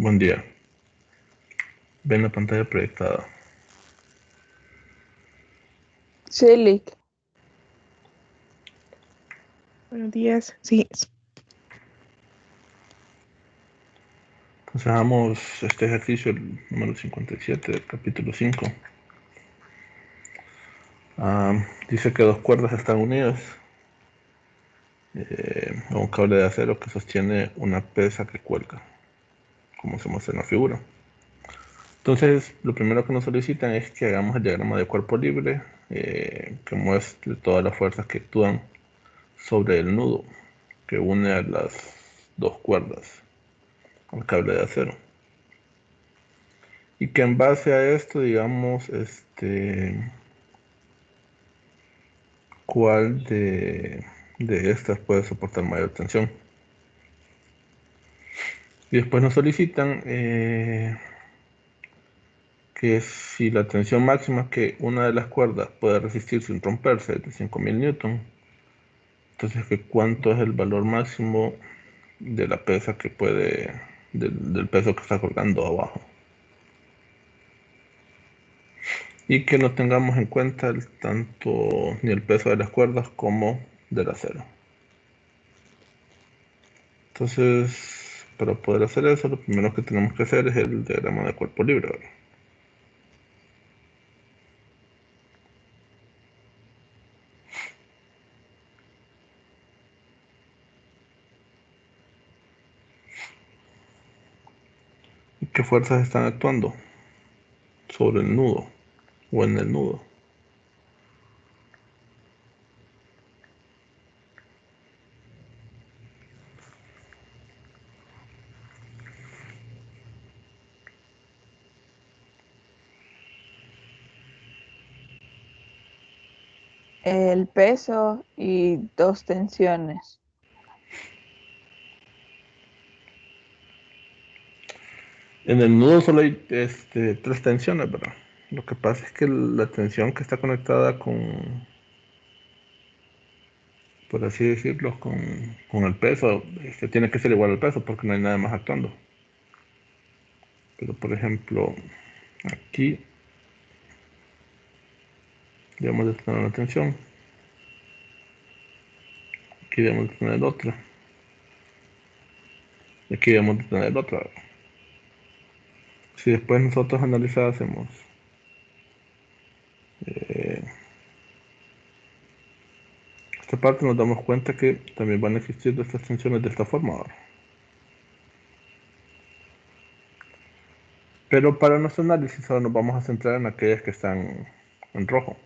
Buen día. Ven la pantalla proyectada. Celik. Buenos días. Sí. Entonces hagamos este ejercicio, el número 57 del capítulo 5. Dice que dos cuerdas están unidas a un cable de acero que sostiene una pesa que cuelga, como se muestra en la figura. Entonces, lo primero que nos solicitan es que hagamos el diagrama de cuerpo libre, que muestre todas las fuerzas que actúan sobre el nudo que une a las dos cuerdas al cable de acero. Y que en base a esto, digamos, cuál de estas puede soportar mayor tensión. Y después nos solicitan que si la tensión máxima que una de las cuerdas puede resistir sin romperse es de 5000 newton, entonces que cuánto es el valor máximo de la pesa que puede, del peso que está colgando abajo. Y que no tengamos en cuenta tanto ni el peso de las cuerdas como del acero. Entonces, para poder hacer eso, lo primero que tenemos que hacer es el diagrama de cuerpo libre, ¿verdad? ¿Y qué fuerzas están actuando sobre el nudo o en el nudo? El peso y dos tensiones. En el nudo solo hay tres tensiones, ¿verdad? Lo que pasa es que la tensión que está conectada con, por así decirlo, con el peso, tiene que ser igual al peso porque no hay nada más actuando. Pero por ejemplo, aquí debemos de tener una tensión, aquí debemos de tener otra, y aquí debemos de tener otra, ¿verdad? Si después nosotros analizásemos esta parte, nos damos cuenta que también van a existir estas tensiones de esta forma ahora. Pero para nuestro análisis ahora nos vamos a centrar en aquellas que están en rojo.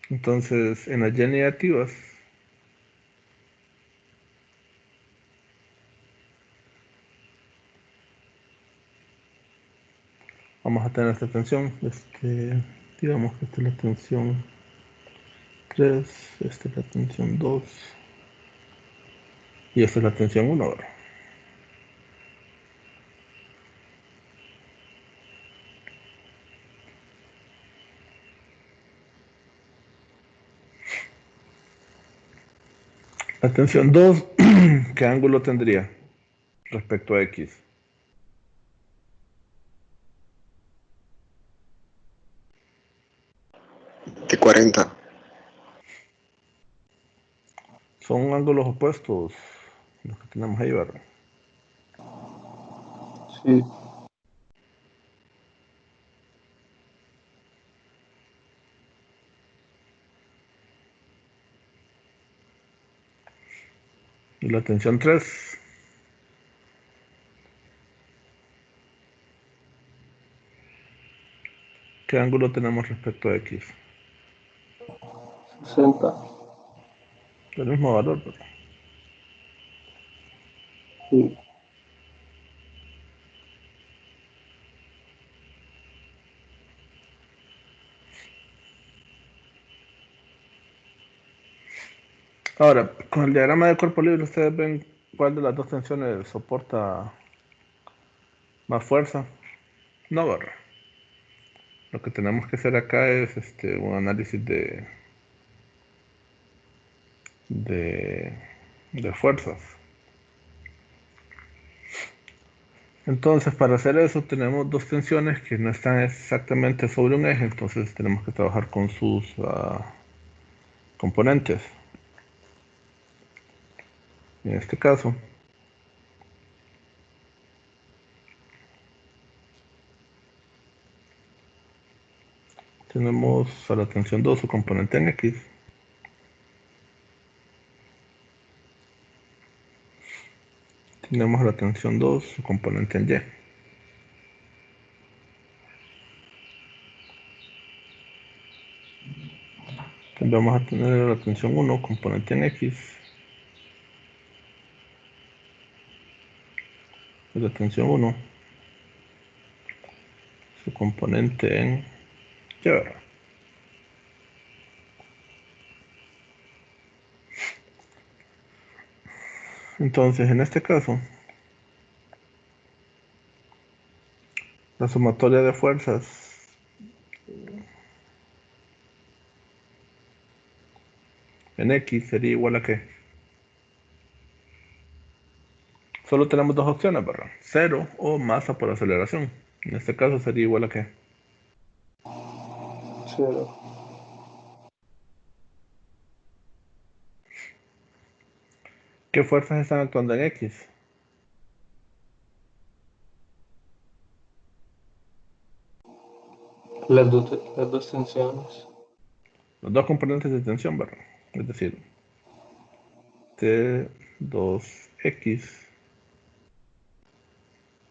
Entonces, en las Y negativas, vamos a tener esta tensión. Digamos que esta es la tensión 3, esta es la tensión 2 y esta es la tensión 1 ahora. La tensión 2, ¿qué ángulo tendría respecto a X? De 40. Son ángulos opuestos los que tenemos ahí, ¿verdad? Sí. Y la tensión 3, ¿qué ángulo tenemos respecto a X? 60. El mismo valor, ¿verdad? Sí. Ahora, con el diagrama de cuerpo libre, ustedes ven cuál de las dos tensiones soporta más fuerza. No, ¿verdad? Lo que tenemos que hacer acá es un análisis de de fuerzas. Entonces, para hacer eso tenemos dos tensiones que no están exactamente sobre un eje, entonces tenemos que trabajar con sus componentes. En este caso, tenemos a la tensión 2 su componente en X. Tenemos a la tensión 2 su componente en Y. Entonces vamos a tener la tensión 1 componente en X. Y la tensión 1 su componente en Y. Entonces, en este caso, la sumatoria de fuerzas en X sería igual a ¿qué? Solo tenemos dos opciones, ¿verdad? 0 o masa por aceleración. En este caso sería igual a ¿qué? 0. ¿Qué fuerzas están actuando en X? Las dos tensiones. Los dos componentes de tensión, ¿verdad? Es decir, T2X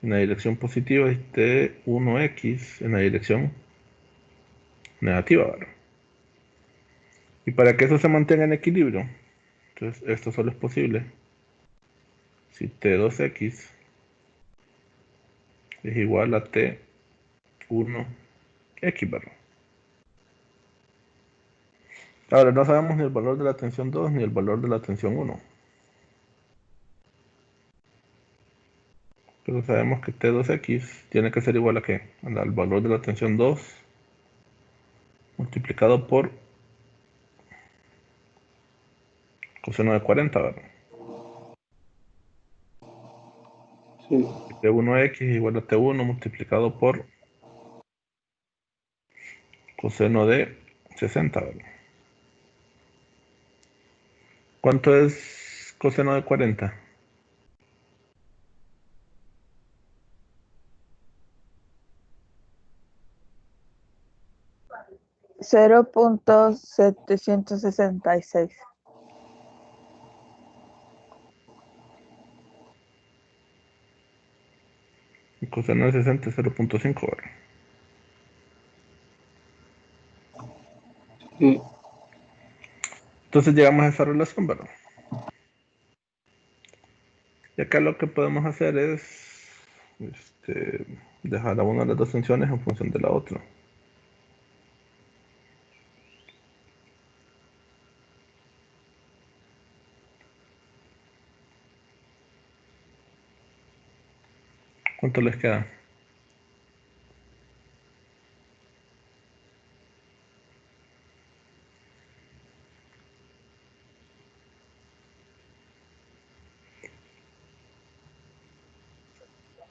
en la dirección positiva y T1X en la dirección negativa, ¿verdad? Y para que eso se mantenga en equilibrio, entonces esto solo es posible si T2X es igual a T1X, ¿verdad? Ahora, no sabemos ni el valor de la tensión 2 ni el valor de la tensión 1. Pero sabemos que T2X tiene que ser igual a ¿qué? Al valor de la tensión 2 multiplicado por coseno de 40, ¿verdad? Sí. T1X es igual a T1 multiplicado por coseno de 60, ¿verdad? ¿Cuánto es coseno de 40? 0.766. Y coseno de 60 es 0.5, ¿verdad? Sí. Entonces llegamos a esa relación, ¿verdad? Y acá lo que podemos hacer es dejar a una de las dos tensiones en función de la otra. ¿Cuánto les queda?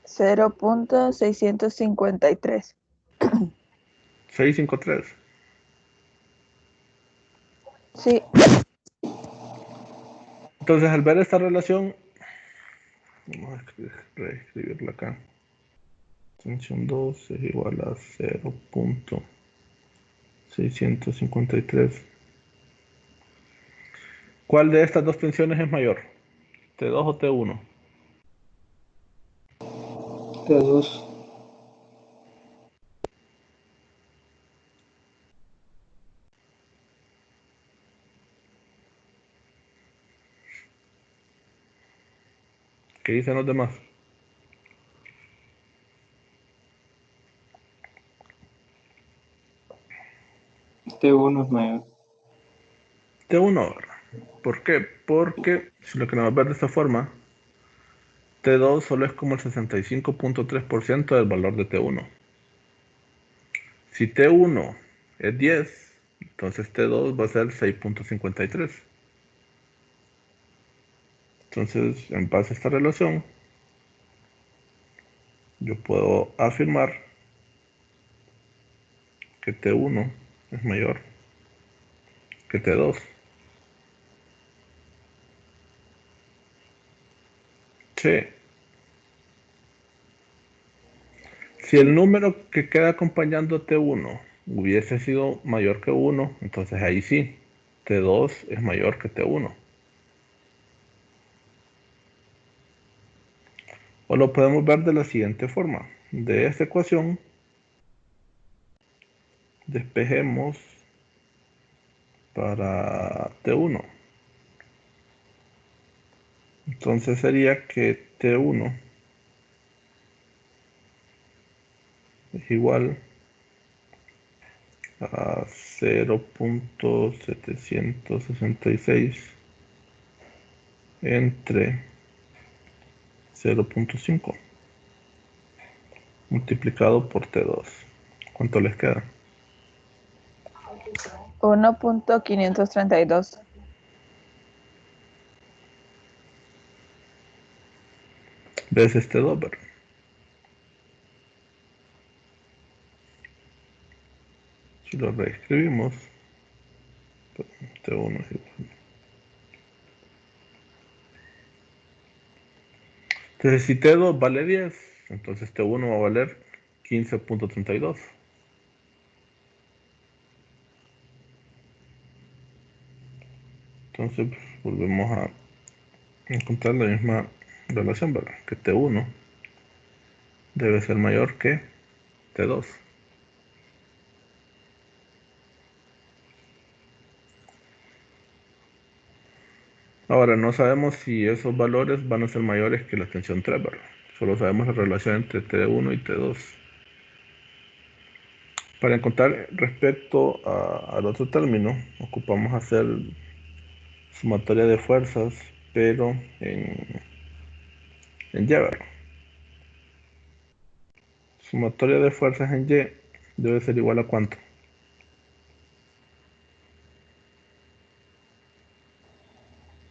0.653. 653. Sí, Entonces, al ver esta relación, vamos a reescribirla acá. Tensión 2 es igual a 0.653. ¿Cuál de estas dos tensiones es mayor? ¿T2 o T1? T2. ¿Qué dicen los demás? T1 es mayor. T1, ¿verdad? ¿Por qué? Porque si lo queremos ver de esta forma, T2 solo es como el 65.3% del valor de T1. Si T1 es 10, entonces T2 va a ser 6.53. Entonces, en base a esta relación, yo puedo afirmar que T1 es mayor que T2. Sí. Si el número que queda acompañando a T1 hubiese sido mayor que 1, entonces ahí sí, T2 es mayor que T1. O lo podemos ver de la siguiente forma. De esta ecuación, despejemos para T1. Entonces sería que T1 es igual a 0.766 entre 0.5 multiplicado por T2. ¿Cuánto les queda? 1.532. Veces T2, ¿verdad? Si lo reescribimos, T1 es igual. Entonces, si T2 vale 10, entonces T1 va a valer 15.32. Entonces, volvemos a encontrar la misma relación, ¿verdad? Que T1 debe ser mayor que T2. Ahora, no sabemos si esos valores van a ser mayores que la tensión 3, ¿verdad? Solo sabemos la relación entre T1 y T2. Para encontrar respecto al otro término, ocupamos hacer sumatoria de fuerzas, pero en Y, ¿verdad? Sumatoria de fuerzas en Y debe ser igual a ¿cuánto?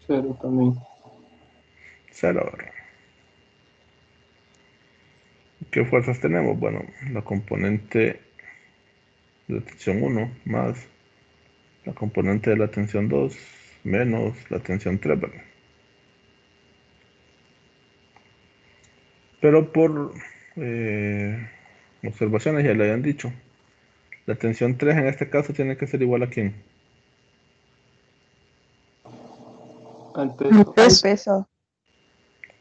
0 también. 0, ¿verdad? ¿Qué fuerzas tenemos? Bueno, la componente de la tensión 1 más la componente de la tensión 2 menos la tensión 3, ¿verdad? Pero por observaciones ya le habían dicho, la tensión 3 en este caso tiene que ser igual a ¿quién? Al peso. Al peso.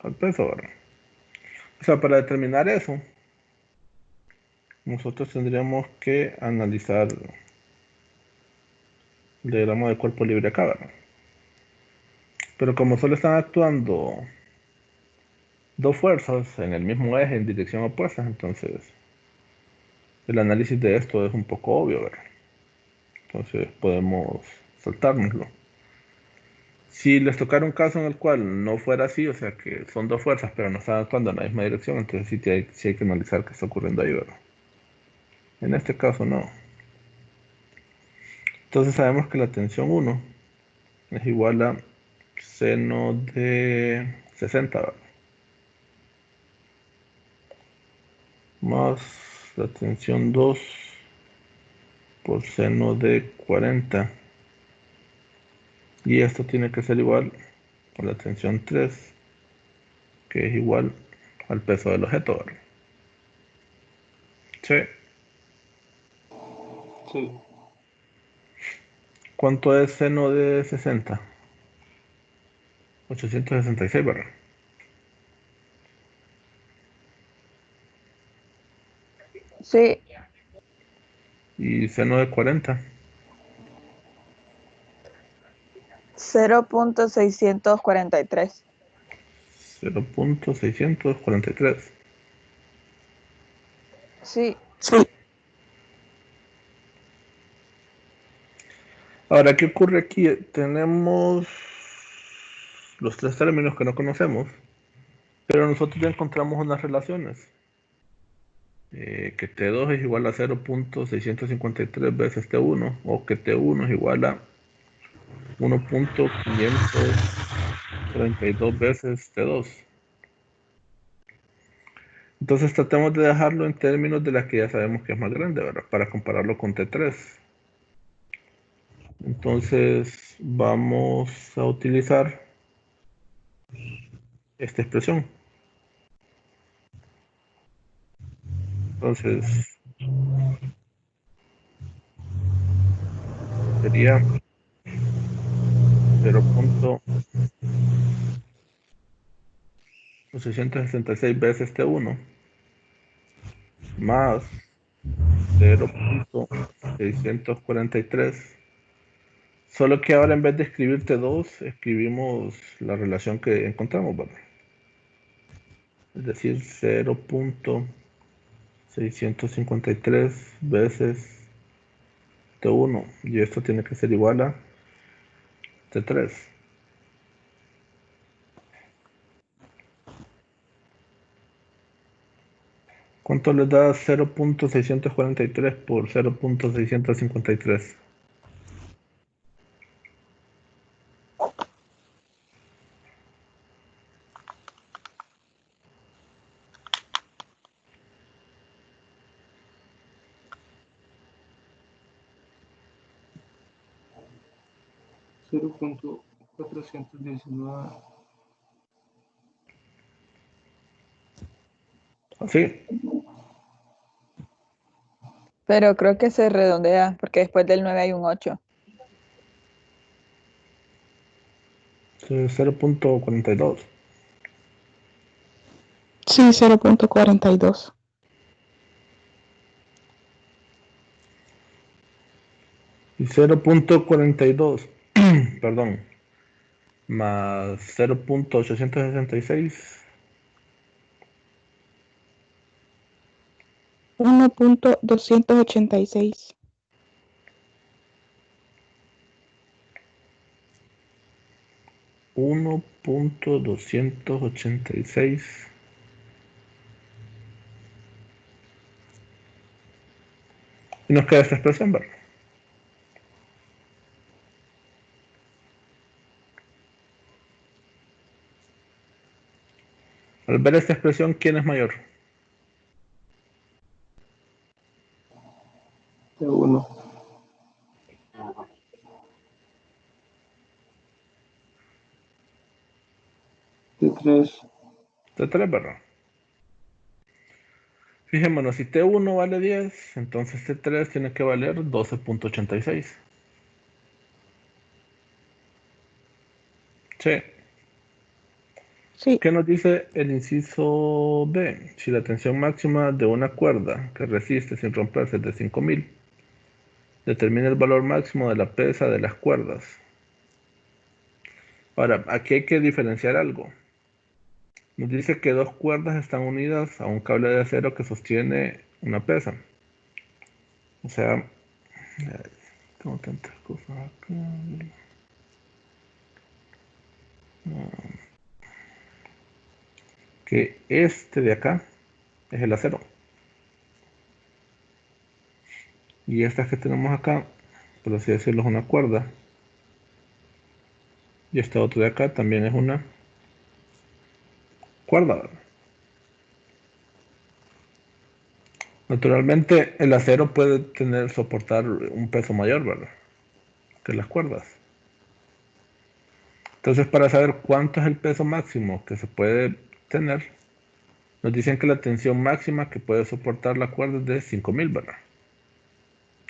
Al peso, ¿verdad? O sea, para determinar eso, nosotros tendríamos que analizar el diagrama de cuerpo libre acá, ¿verdad? Pero como solo están actuando dos fuerzas en el mismo eje en dirección opuesta, entonces el análisis de esto es un poco obvio, ¿verdad? Entonces podemos saltárnoslo. Si les tocara un caso en el cual no fuera así, o sea que son dos fuerzas pero no están actuando en la misma dirección, entonces sí hay que analizar qué está ocurriendo ahí, ¿verdad? En este caso no. Entonces sabemos que la tensión 1 es igual a seno de 60, ¿verdad? Más la tensión 2 por seno de 40. Y esto tiene que ser igual a la tensión 3, que es igual al peso del objeto, ¿verdad? Sí. Sí. ¿Cuánto es seno de 60? 866, ¿verdad? Sí, Y seno de 40, 0.643. 0.643. Sí, Ahora, ¿qué ocurre aquí? Tenemos los tres términos que no conocemos, pero nosotros ya encontramos unas relaciones. Que T2 es igual a 0.653 veces T1, o que T1 es igual a 1.500 32 veces T2. Entonces tratemos de dejarlo en términos de la que ya sabemos que es más grande, ¿verdad? Para compararlo con T3. Entonces vamos a utilizar esta expresión. Entonces sería 0.666 veces T1 más 0.643. Solo que ahora en vez de escribir T2, escribimos la relación que encontramos, ¿verdad? Es decir, 0.653 veces T1. Y esto tiene que ser igual a T3. ¿Cuánto les da 0.643 por 0.653? $0.419. Así. Pero creo que se redondea porque después del 9 hay un 8. 0.42. Sí, 0.42. Y 0.42, perdón, más 0.866. 1.286. 1.286. Y nos queda esta expresión, ¿verdad? Al ver esta expresión, ¿quién es mayor? T1. T3. T3, ¿verdad? Fijémonos, si T1 vale 10, entonces T3 tiene que valer 12.86. Sí. Sí, ¿Qué nos dice el inciso B? Si la tensión máxima de una cuerda que resiste sin romperse es de 5000, determina el valor máximo de la pesa de las cuerdas. Ahora, aquí hay que diferenciar algo. Nos dice que dos cuerdas están unidas a un cable de acero que sostiene una pesa. O sea, tengo tantas cosas acá. Que este de acá es el acero. Y esta que tenemos acá, por así decirlo, es una cuerda. Y esta otra de acá también es una cuerda. Naturalmente, el acero puede soportar un peso mayor, ¿verdad? Que las cuerdas. Entonces, para saber cuánto es el peso máximo que se puede tener, nos dicen que la tensión máxima que puede soportar la cuerda es de 5000, ¿verdad?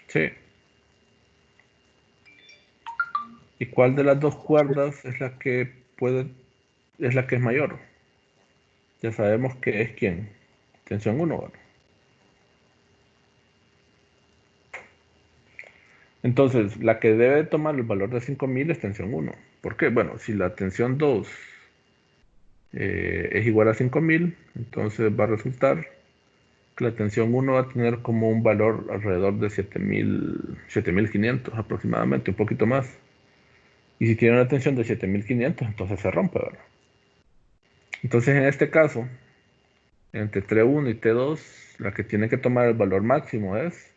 Sí. ¿Y cuál de las dos cuerdas es la que es mayor? Ya sabemos que es quién. Tensión 1, ¿verdad? Entonces, la que debe tomar el valor de 5000 es tensión 1. ¿Por qué? Bueno, si la tensión 2 es igual a 5000, entonces va a resultar que la tensión 1 va a tener como un valor alrededor de 7500 aproximadamente, un poquito más. Y si tiene una tensión de 7500, entonces se rompe, ¿verdad? Entonces, en este caso, entre T1 y T2, la que tiene que tomar el valor máximo es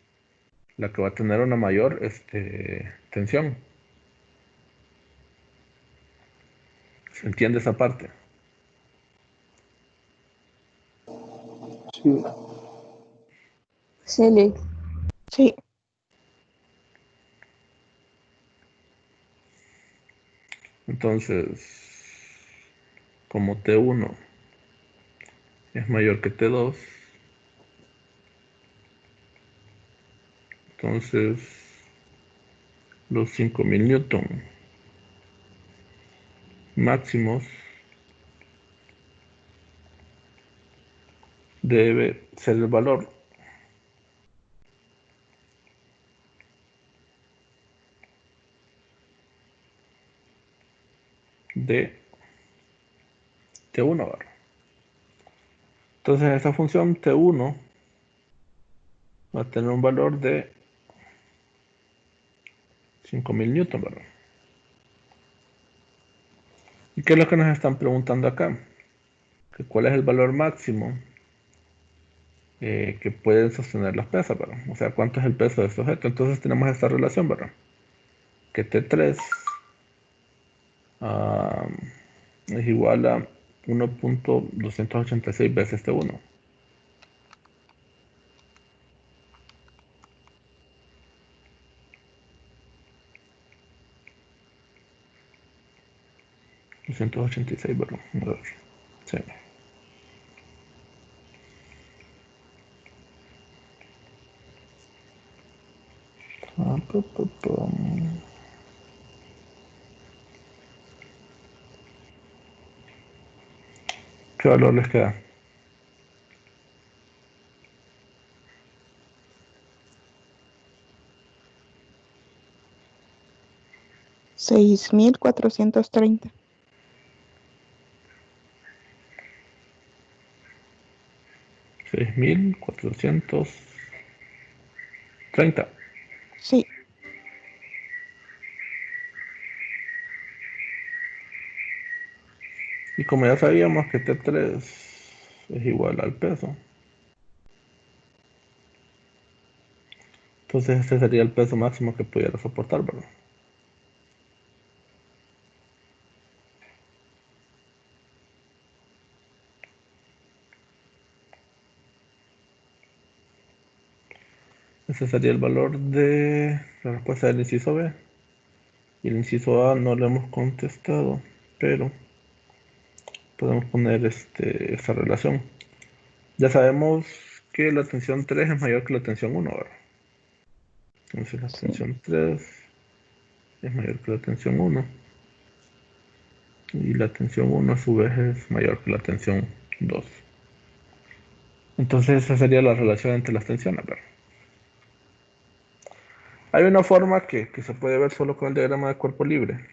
la que va a tener una mayor tensión. ¿Se entiende esa parte? Sí. Sí, Lick. Sí. Entonces, como T1 es mayor que T2, entonces los 5000 newton máximos debe ser el valor de T1 barra. Entonces esa función T1 va a tener un valor de 5000 newton barra. ¿Y qué es lo que nos están preguntando acá? Que cuál es el valor máximo que pueden sostener las pesas, ¿verdad? O sea, cuánto es el peso de este objeto. Entonces tenemos esta relación, ¿verdad? Que T3 es igual a 1.286 veces T1. $286, ¿verdad? A ver, sí. ¿Qué valor les queda? 6430. 6430. Sí. Y como ya sabíamos que T3 es igual al peso, entonces este sería el peso máximo que pudiera soportar, ¿verdad? Ese sería el valor de la respuesta del inciso B. Y el inciso A no lo hemos contestado, pero podemos poner esta relación. Ya sabemos que la tensión 3 es mayor que la tensión 1, ¿verdad? Entonces la Sí. tensión 3 es mayor que la tensión 1. Y la tensión 1 a su vez es mayor que la tensión 2. Entonces esa sería la relación entre las tensiones, ¿verdad? Hay una forma que se puede ver solo con el diagrama de cuerpo libre.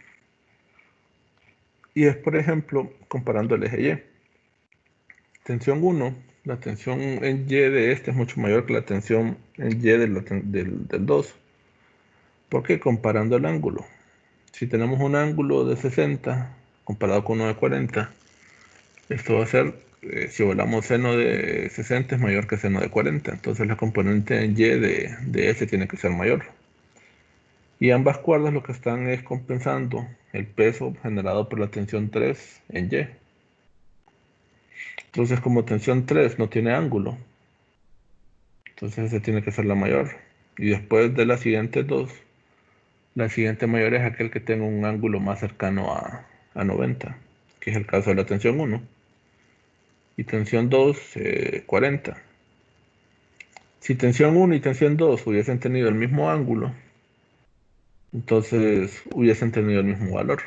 Y es, por ejemplo, comparando el eje Y. Tensión 1, la tensión en Y de este es mucho mayor que la tensión en Y del 2. ¿Por qué? Comparando el ángulo. Si tenemos un ángulo de 60 comparado con uno de 40, esto va a ser, si volamos seno de 60 es mayor que seno de 40. Entonces la componente en Y de S tiene que ser mayor. Y ambas cuerdas lo que están es compensando el peso generado por la tensión 3 en Y. Entonces como tensión 3 no tiene ángulo, entonces esa tiene que ser la mayor. Y después de las siguientes dos, la siguiente mayor es aquel que tenga un ángulo más cercano a 90, que es el caso de la tensión 1. Y tensión 2, 40. Si tensión 1 y tensión 2 hubiesen tenido el mismo ángulo, entonces hubiesen tenido el mismo valor.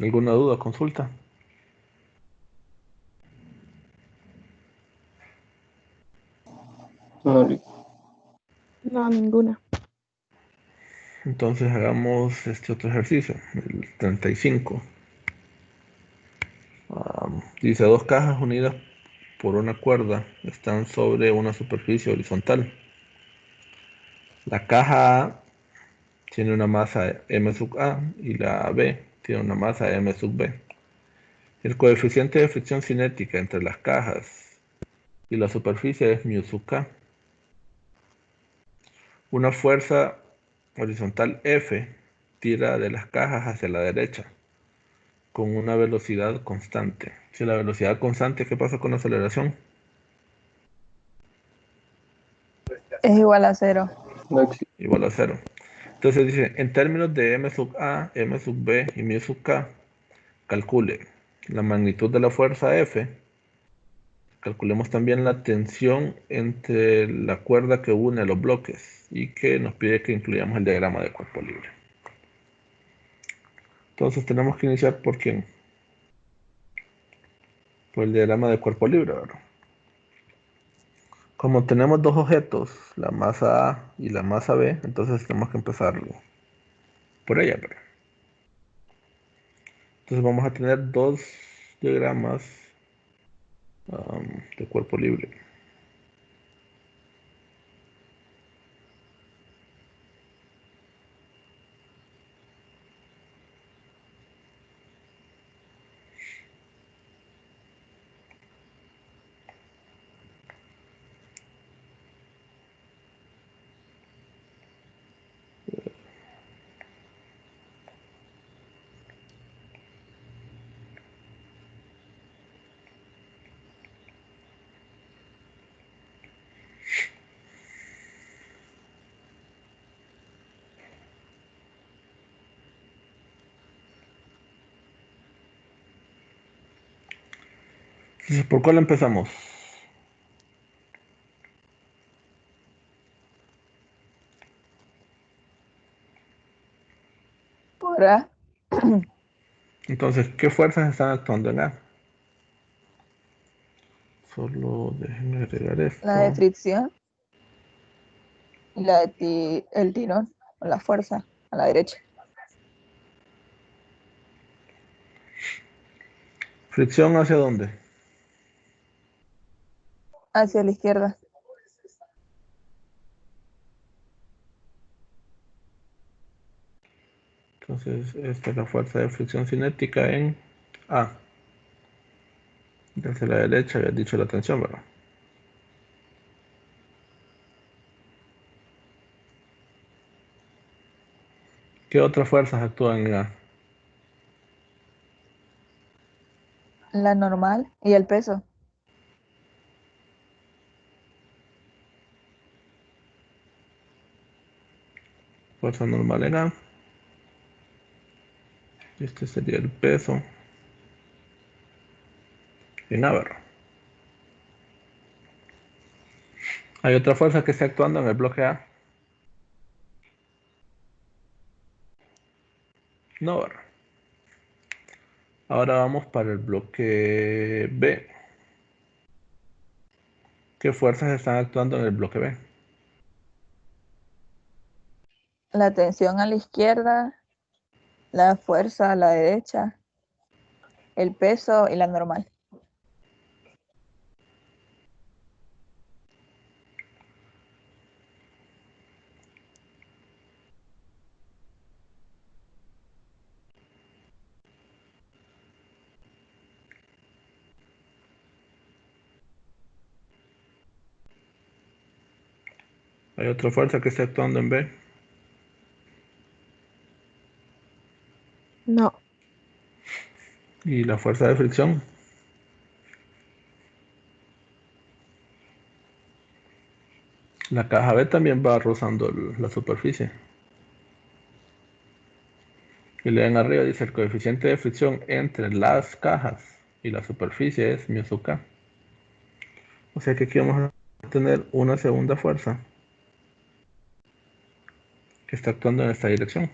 ¿Alguna duda? Consulta. Vale. No, ninguna. Entonces hagamos este otro ejercicio, el 35. Dice, dos cajas unidas por una cuerda están sobre una superficie horizontal. La caja A tiene una masa m sub A y la B tiene una masa m sub B. El coeficiente de fricción cinética entre las cajas y la superficie es mu sub K. Una fuerza horizontal F tira de las cajas hacia la derecha con una velocidad constante. Si la velocidad constante, ¿qué pasa con la aceleración? Es igual a 0. No existe. Igual a 0. Entonces dice, en términos de m sub a, m sub b y m sub k, calcule la magnitud de la fuerza F. Calculemos también la tensión entre la cuerda que une los bloques y que nos pide que incluyamos el diagrama de cuerpo libre. Entonces tenemos que iniciar por quién? Por el diagrama de cuerpo libre, ¿verdad? Como tenemos dos objetos, la masa A y la masa B, entonces tenemos que empezar por ella, ¿verdad? Entonces vamos a tener dos diagramas de cuerpo libre. Entonces, ¿por cuál empezamos? Por A, Entonces, ¿qué fuerzas están actuando en A? Solo déjenme agregar la de esto. fricción y la de el tirón o la fuerza a la derecha. ¿Fricción hacia dónde? Hacia la izquierda. Entonces, esta es la fuerza de fricción cinética en A. Desde la derecha había dicho la tensión, ¿verdad? ¿Qué otras fuerzas actúan en A? La normal y el peso. Fuerza normal en A. Este sería el peso en A, ¿verdad? Hay otra fuerza que está actuando en el bloque A. No, ¿verdad? Ahora vamos para el bloque B. ¿Qué fuerzas están actuando en el bloque B? La tensión a la izquierda, la fuerza a la derecha, el peso y la normal. Hay otra fuerza que está actuando en B. No. Y la fuerza de fricción. La caja B también va rozando la superficie. Y leen arriba, dice el coeficiente de fricción entre las cajas y la superficie es mu sub k. O sea que aquí vamos a tener una segunda fuerza que está actuando en esta dirección.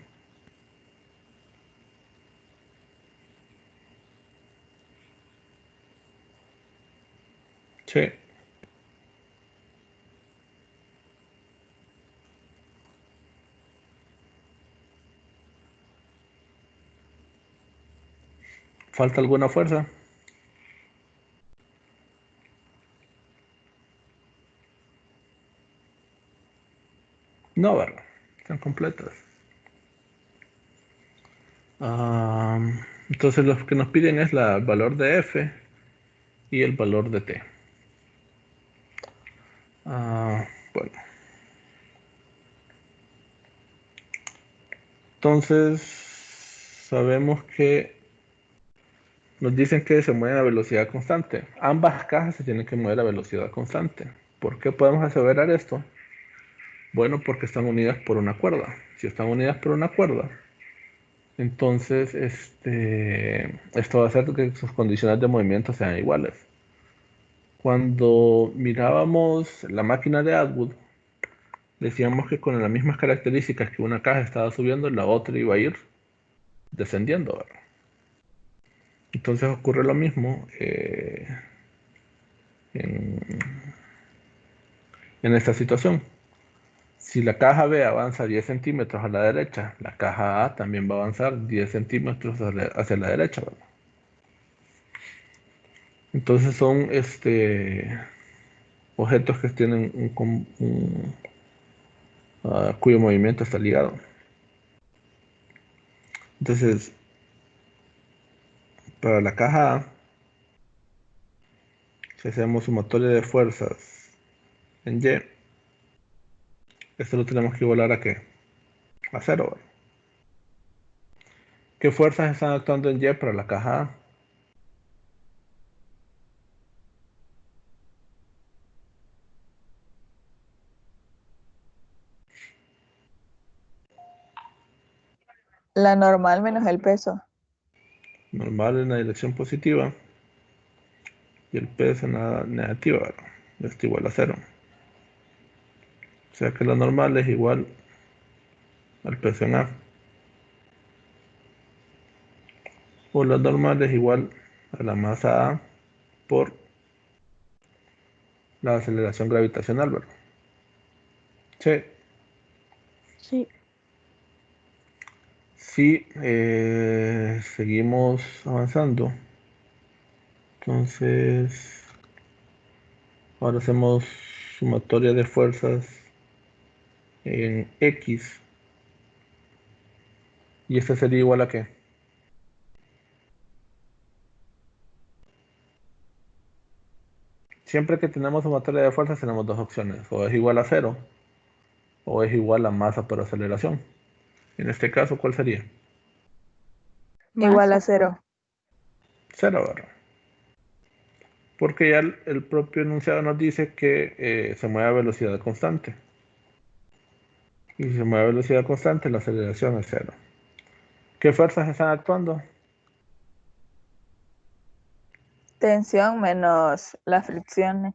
Sí. ¿Falta alguna fuerza? No, ¿verdad? Están completas. Entonces lo que nos piden es el valor de F y el valor de T. Bueno, Entonces, sabemos que nos dicen que se mueven a velocidad constante. Ambas cajas se tienen que mover a velocidad constante. ¿Por qué podemos aseverar esto? Bueno, porque están unidas por una cuerda. Si están unidas por una cuerda, entonces esto va a hacer que sus condiciones de movimiento sean iguales. Cuando mirábamos la máquina de Atwood, decíamos que con las mismas características que una caja estaba subiendo, la otra iba a ir descendiendo, ¿verdad? Entonces ocurre lo mismo en, en esta situación. Si la caja B avanza 10 centímetros a la derecha, la caja A también va a avanzar 10 centímetros hacia la derecha, ¿verdad? Entonces son objetos que tienen cuyo movimiento está ligado. Entonces, para la caja A, si hacemos sumatoria de fuerzas en Y, esto lo tenemos que igualar ¿a qué? A cero, ¿verdad? ¿Qué fuerzas están actuando en Y para la caja A? La normal menos el peso. Normal en la dirección positiva y el peso en la negativa, ¿verdad? Esto igual a cero. O sea que la normal es igual al peso en A. O la normal es igual a la masa A por la aceleración gravitacional, ¿verdad? Sí. Sí. Si seguimos avanzando, entonces ahora hacemos sumatoria de fuerzas en X y esta sería igual a ¿qué? Siempre que tenemos sumatoria de fuerzas tenemos dos opciones, o es igual a cero o es igual a masa por aceleración. En este caso, ¿cuál sería? Igual a Masa. cero. Cero, ¿verdad? Porque ya el propio enunciado nos dice que se mueve a velocidad constante. Y si se mueve a velocidad constante, la aceleración es cero. ¿Qué fuerzas están actuando? Tensión menos las fricciones.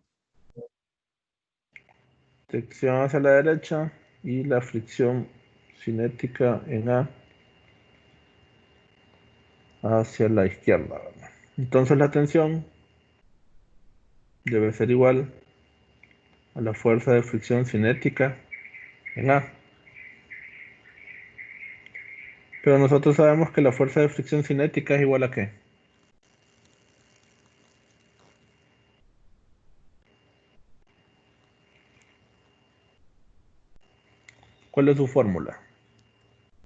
Fricción hacia la derecha y la fricción cinética en A hacia la izquierda, ¿verdad? Entonces la tensión debe ser igual a la fuerza de fricción cinética en A. Pero nosotros sabemos que la fuerza de fricción cinética es igual a ¿qué? ¿Cuál es su fórmula?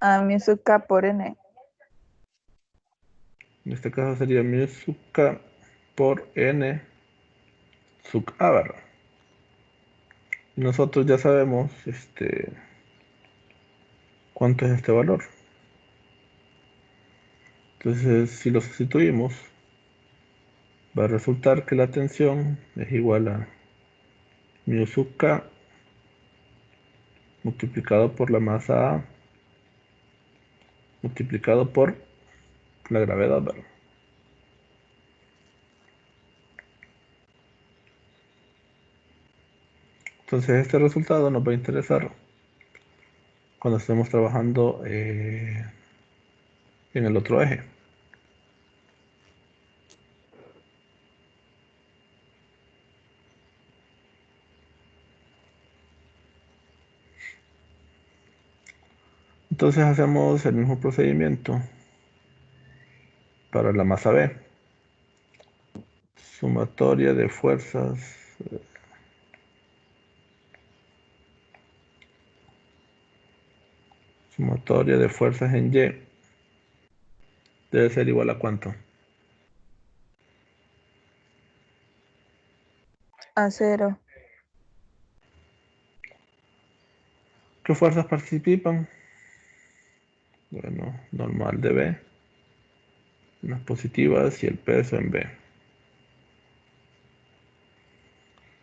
A mi sub K por N. En este caso sería mu sub K por N sub A, ¿verdad? Y nosotros ya sabemos cuánto es este valor. Entonces, si lo sustituimos, va a resultar que la tensión es igual a mu sub K multiplicado por la masa A multiplicado por la gravedad, ¿verdad? Entonces este resultado nos va a interesar cuando estemos trabajando en el otro eje. Entonces hacemos el mismo procedimiento para la masa B. Sumatoria de fuerzas sumatoria de fuerzas en Y debe ser igual a ¿cuánto? A cero. ¿Qué fuerzas participan? Bueno, normal de B, unas positivas y el peso en B.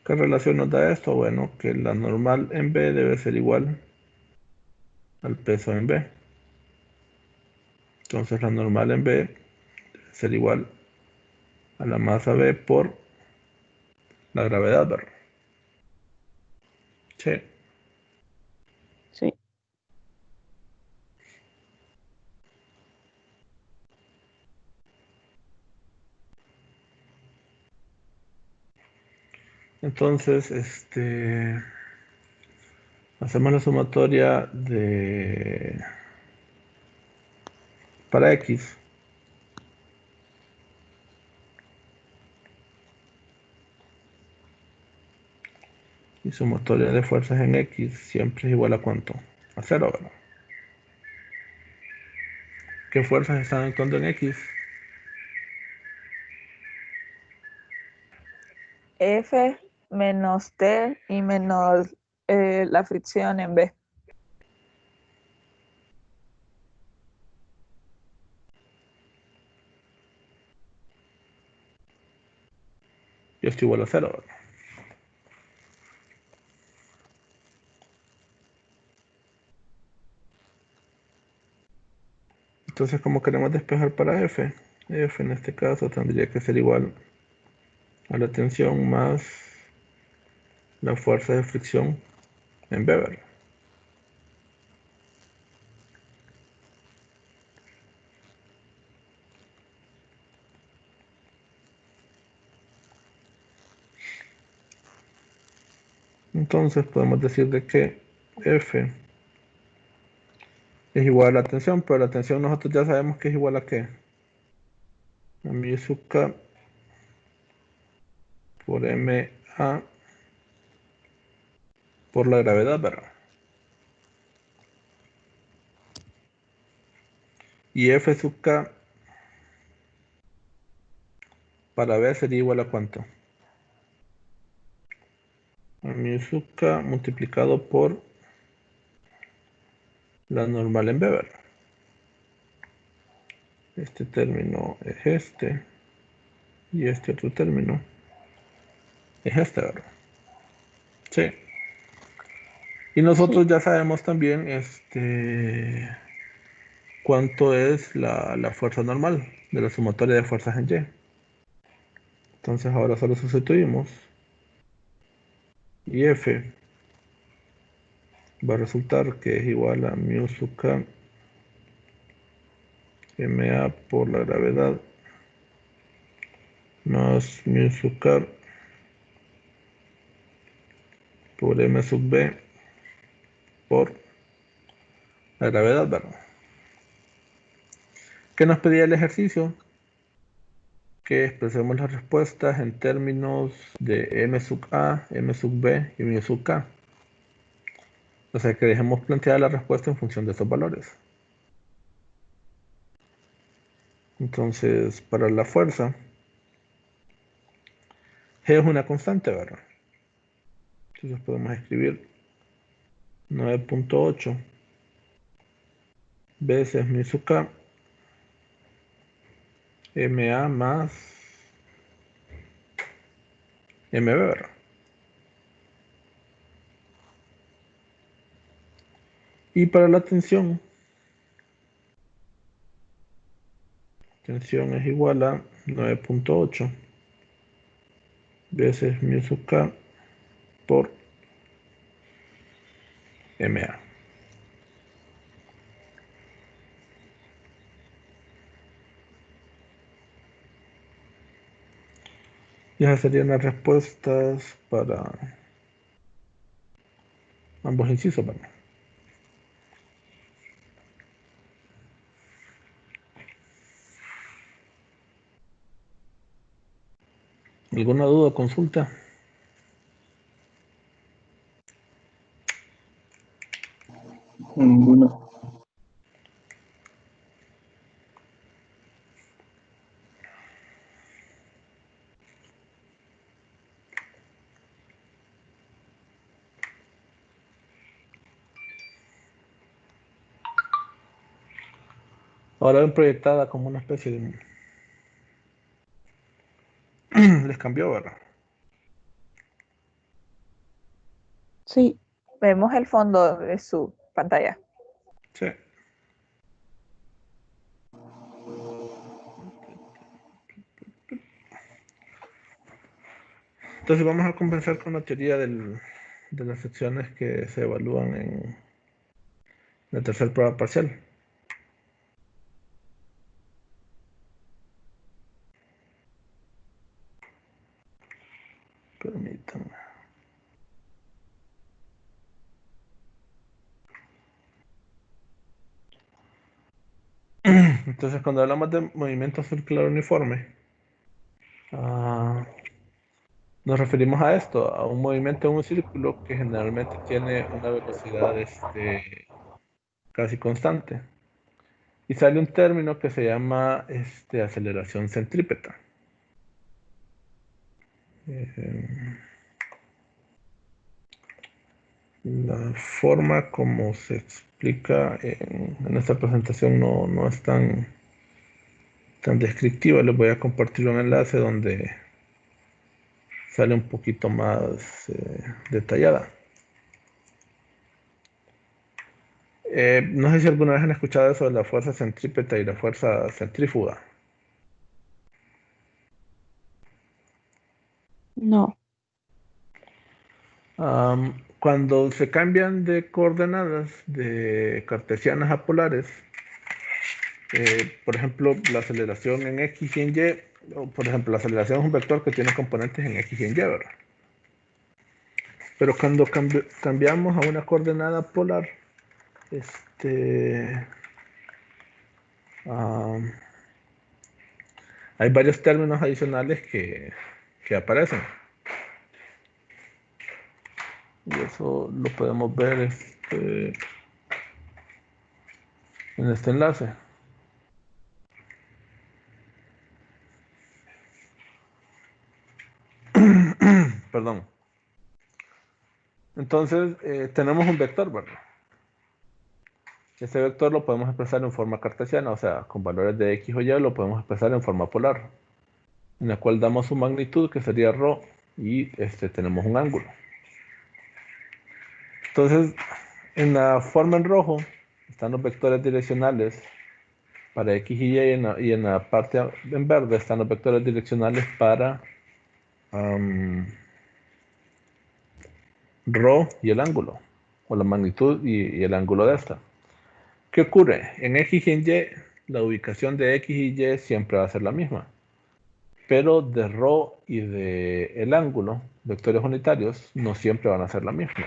¿Qué relación nos da esto? Bueno, que la normal en B debe ser igual al peso en B. Entonces la normal en B debe ser igual a la masa B por la gravedad, ¿verdad? Sí. Sí. Entonces, hacemos la sumatoria para X. Y sumatoria de fuerzas en X siempre es igual a ¿cuánto? A 0, ¿verdad? ¿Qué fuerzas están actuando en X? F menos T y menos la fricción en B. Y esto igual a 0, ¿verdad? Entonces, ¿cómo queremos despejar para F? F en este caso tendría que ser igual a la tensión más la fuerza de fricción en B, ¿verdad? Entonces podemos decir de que F es igual a la tensión, pero la tensión nosotros ya sabemos que es igual a ¿qué? A mi sub K por MA por la gravedad, ¿verdad? Y F sub K para B sería igual a ¿cuánto? A mi sub K multiplicado por la normal en B, ¿verdad? Este término es este y este otro término es este, ¿verdad? Sí. Y nosotros Sí. ya sabemos también cuánto es la fuerza normal de la sumatoria de fuerzas en Y. Entonces ahora solo sustituimos y F va a resultar que es igual a mu sub K MA por la gravedad más mu sub K por M sub B por la gravedad, ¿verdad? ¿Qué nos pedía el ejercicio? Que expresemos las respuestas en términos de M sub A, M sub B y mu sub K. O sea que dejemos planteada la respuesta en función de estos valores. Entonces, para la fuerza, G es una constante, ¿verdad? Entonces podemos escribir 9.8 veces mu sub K MA más MB, ¿verdad? Y para la tensión es igual a 9.8 veces mu sub K por MA. Y esas serían las respuestas para ambos incisos, ¿verdad? ¿Alguna duda o consulta? Ninguno. Ahora ven proyectada como una especie de... Les cambió, ¿verdad? Sí. Vemos el fondo de su pantalla. Sí. Entonces vamos a comenzar con la teoría de las secciones que se evalúan en la tercera prueba parcial. Permítanme. Entonces, cuando hablamos de movimiento circular uniforme, nos referimos a esto, a un movimiento en un círculo que generalmente tiene una velocidad casi constante. Y sale un término que se llama aceleración centrípeta. La forma como se explica en esta presentación no es tan descriptiva. Les voy a compartir un enlace donde sale un poquito más detallada. No sé si alguna vez han escuchado eso de la fuerza centrípeta y la fuerza centrífuga. No. Cuando se cambian de coordenadas de cartesianas a polares, por ejemplo, la aceleración en X y en Y, o, por ejemplo, la aceleración es un vector que tiene componentes en X y en Y, ¿verdad? Pero cuando cambiamos a una coordenada polar, am, hay varios términos adicionales que aparecen. Y eso lo podemos ver en este enlace. Perdón. Entonces, tenemos un vector, ¿verdad? Este vector lo podemos expresar en forma cartesiana, o sea, con valores de X o Y lo podemos expresar en forma polar, en la cual damos su magnitud, que sería ρ, y tenemos un ángulo. Entonces, en la forma en rojo están los vectores direccionales para X y Y, y en la parte en verde están los vectores direccionales para ρ y el ángulo, o la magnitud y el ángulo de esta. ¿Qué ocurre? En X y en Y, la ubicación de X y Y siempre va a ser la misma. Pero de ρ y de el ángulo, vectores unitarios, no siempre van a ser la misma.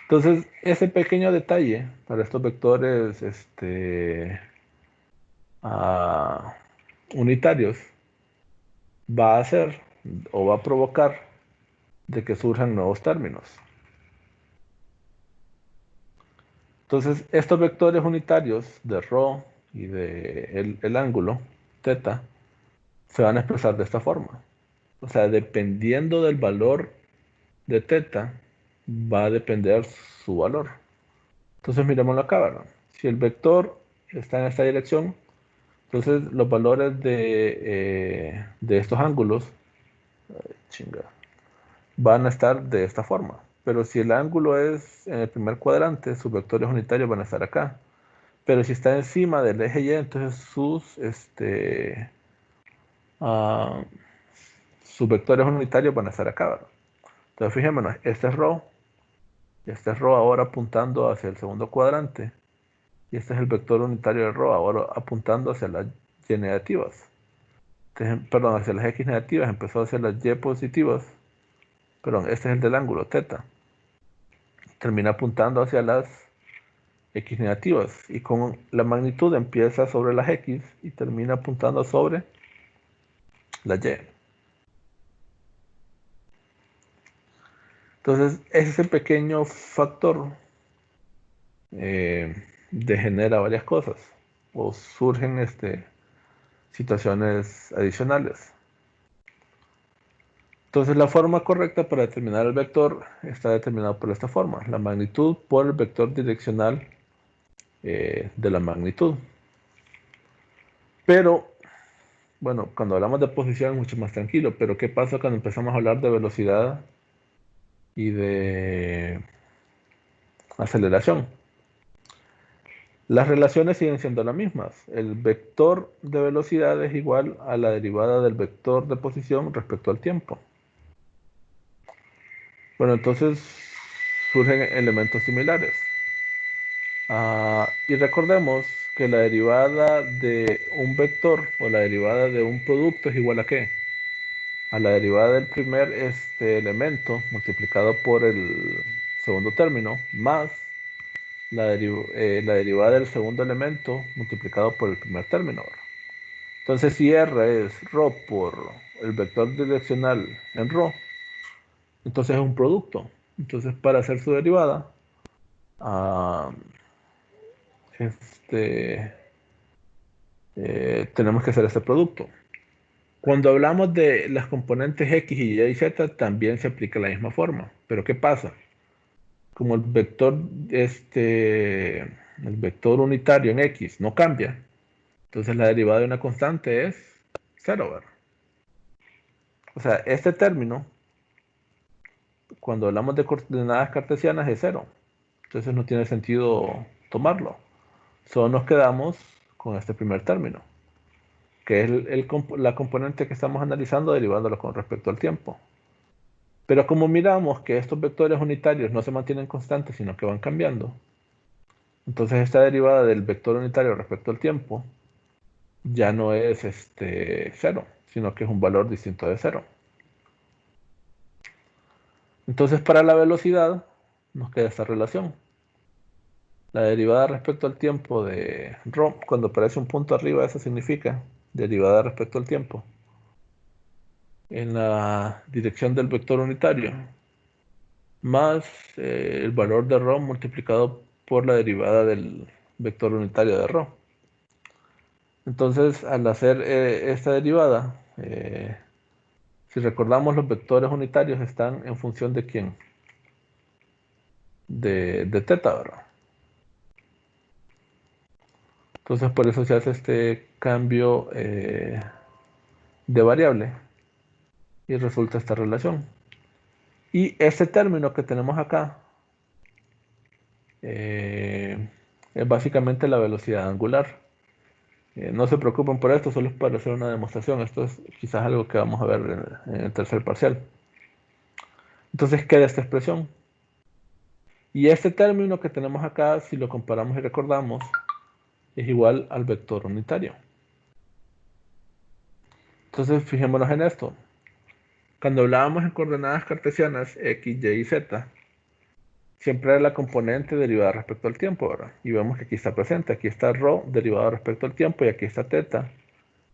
Entonces, ese pequeño detalle para estos vectores unitarios va a hacer o va a provocar de que surjan nuevos términos. Entonces, estos vectores unitarios de ρ y de el ángulo, θ, se van a expresar de esta forma. O sea, dependiendo del valor de θ, va a depender su valor. Entonces, miremoslo acá, ¿verdad? Si el vector está en esta dirección, entonces los valores de estos ángulos van a estar de esta forma. Pero si el ángulo es en el primer cuadrante, sus vectores unitarios van a estar acá. Pero si está encima del eje Y, entonces sus vectores unitarios van a estar acá, ¿verdad? Entonces fijémonos, este es ρ ahora apuntando hacia el segundo cuadrante, y este es el vector unitario de ρ ahora apuntando hacia las Y negativas. Entonces, perdón, hacia las X negativas, empezó hacia las Y positivas, perdón, este es el del ángulo, θ. Termina apuntando hacia las X negativas, y con la magnitud empieza sobre las X y termina apuntando sobre las Y. Entonces, ese pequeño factor degenera varias cosas, o surgen situaciones adicionales. Entonces, la forma correcta para determinar el vector está determinada por esta forma: la magnitud por el vector direccional de la magnitud. Pero, bueno, cuando hablamos de posición es mucho más tranquilo, pero ¿qué pasa cuando empezamos a hablar de velocidad y de aceleración? Las relaciones siguen siendo las mismas. El vector de velocidad es igual a la derivada del vector de posición respecto al tiempo. Bueno, entonces surgen elementos similares. Y recordemos que la derivada de un vector o la derivada de un producto es igual a ¿qué? A la derivada del primer elemento multiplicado por el segundo término más la derivada del segundo elemento multiplicado por el primer término. Entonces, si R es ρ por el vector direccional en ρ, entonces es un producto. Entonces, para hacer su derivada, ah, tenemos que hacer este producto. Cuando hablamos de las componentes X y Y, Z, también se aplica la misma forma. Pero ¿qué pasa? Como el vector unitario en X no cambia, entonces la derivada de una constante es 0, ¿verdad? O sea, este término, cuando hablamos de coordenadas cartesianas, es 0. Entonces no tiene sentido tomarlo. Solo nos quedamos con este primer término, que es la componente que estamos analizando derivándolo con respecto al tiempo. Pero como miramos que estos vectores unitarios no se mantienen constantes, sino que van cambiando, entonces esta derivada del vector unitario respecto al tiempo ya no es 0, sino que es un valor distinto de 0. Entonces para la velocidad nos queda esta relación. La derivada respecto al tiempo de ρ, cuando aparece un punto arriba, eso significa derivada respecto al tiempo en la dirección del vector unitario, más el valor de ρ multiplicado por la derivada del vector unitario de ρ. Entonces, al hacer esta derivada, si recordamos, los vectores unitarios están en función de ¿quién? De teta, ¿verdad? Entonces, por eso se hace este cambio de variable y resulta esta relación. Y este término que tenemos acá es básicamente la velocidad angular. No se preocupen por esto, solo es para hacer una demostración. Esto es quizás algo que vamos a ver en el tercer parcial. Entonces queda esta expresión. Y este término que tenemos acá, si lo comparamos y recordamos, es igual al vector unitario. Entonces fijémonos en esto. Cuando hablábamos en coordenadas cartesianas X, Y y Z, siempre era la componente derivada respecto al tiempo, ¿verdad? Y vemos que aquí está presente. Aquí está ρ derivado respecto al tiempo y aquí está teta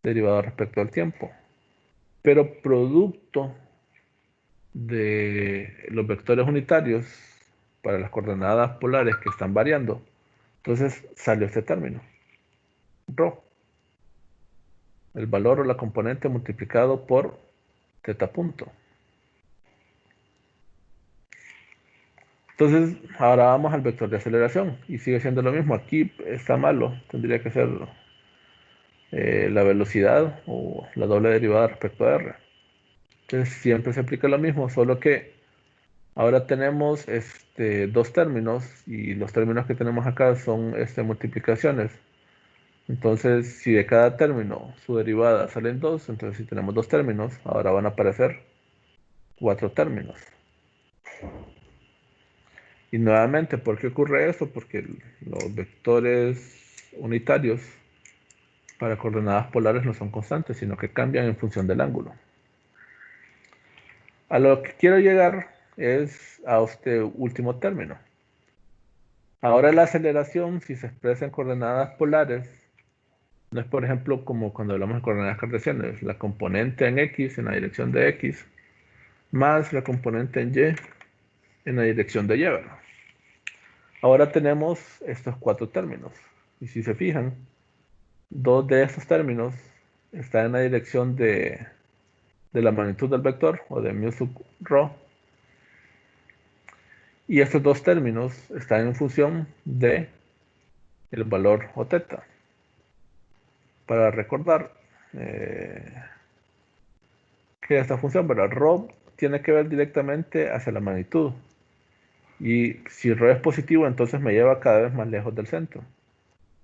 derivado respecto al tiempo. Pero producto de los vectores unitarios para las coordenadas polares que están variando, entonces salió este término, ρ, el valor o la componente multiplicado por teta punto. Entonces, ahora vamos al vector de aceleración y sigue siendo lo mismo. Aquí está malo, tendría que ser la velocidad o la doble derivada respecto a r. Entonces, siempre se aplica lo mismo, solo que ahora tenemos dos términos y los términos que tenemos acá son multiplicaciones. Entonces, si de cada término su derivada salen 2, entonces si tenemos dos términos, ahora van a aparecer 4 términos. Y nuevamente, ¿por qué ocurre esto? Porque los vectores unitarios para coordenadas polares no son constantes, sino que cambian en función del ángulo. A lo que quiero llegar es a este último término. Ahora la aceleración, si se expresa en coordenadas polares, no es, por ejemplo, como cuando hablamos de coordenadas cartesianas, la componente en X en la dirección de X, más la componente en Y en la dirección de Y, ¿verdad? Ahora tenemos estos 4 términos. Y si se fijan, 2 de estos términos están en la dirección de la magnitud del vector, o de mu sub ρ. Y estos 2 términos están en función de el valor o teta. para recordar que esta función, ¿verdad? Rho tiene que ver directamente hacia la magnitud. Y si Rho es positivo, entonces me lleva cada vez más lejos del centro.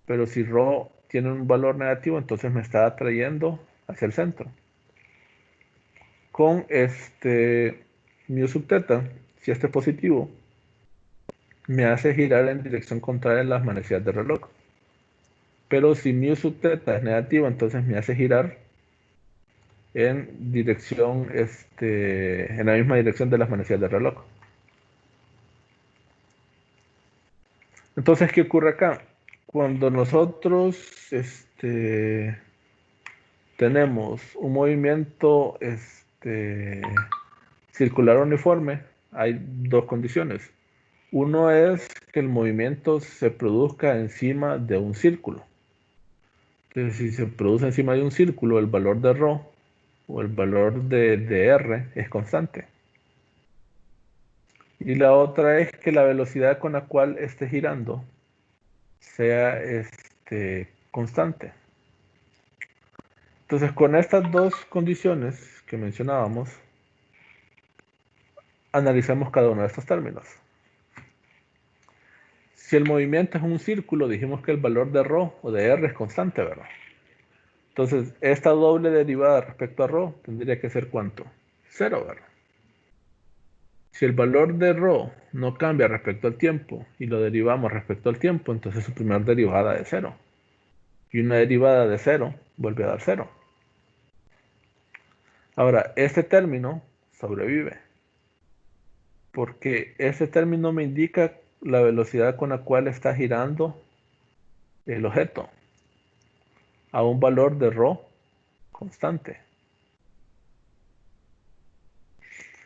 Pero si Rho tiene un valor negativo, entonces me está atrayendo hacia el centro. Con mu sub teta, si este es positivo, me hace girar en dirección contraria en las manecillas del reloj. Pero si mu sub teta es negativo, entonces me hace girar en dirección, en la misma dirección de las manecillas del reloj. Entonces, ¿qué ocurre acá? Cuando nosotros tenemos un movimiento circular uniforme, hay dos condiciones. Uno es que el movimiento se produzca encima de un círculo. Entonces, si se produce encima de un círculo, el valor de Rho o el valor de R es constante. Y la otra es que la velocidad con la cual esté girando sea constante. Entonces, con estas dos condiciones que mencionábamos, analizamos cada uno de estos términos. Si el movimiento es un círculo, dijimos que el valor de Rho o de R es constante, ¿verdad? Entonces, esta doble derivada respecto a Rho tendría que ser ¿cuánto? 0, ¿verdad? Si el valor de Rho no cambia respecto al tiempo y lo derivamos respecto al tiempo, entonces su primera derivada es 0. Y una derivada de 0 vuelve a dar 0. Ahora, este término sobrevive, porque este término me indica la velocidad con la cual está girando el objeto a un valor de Rho constante.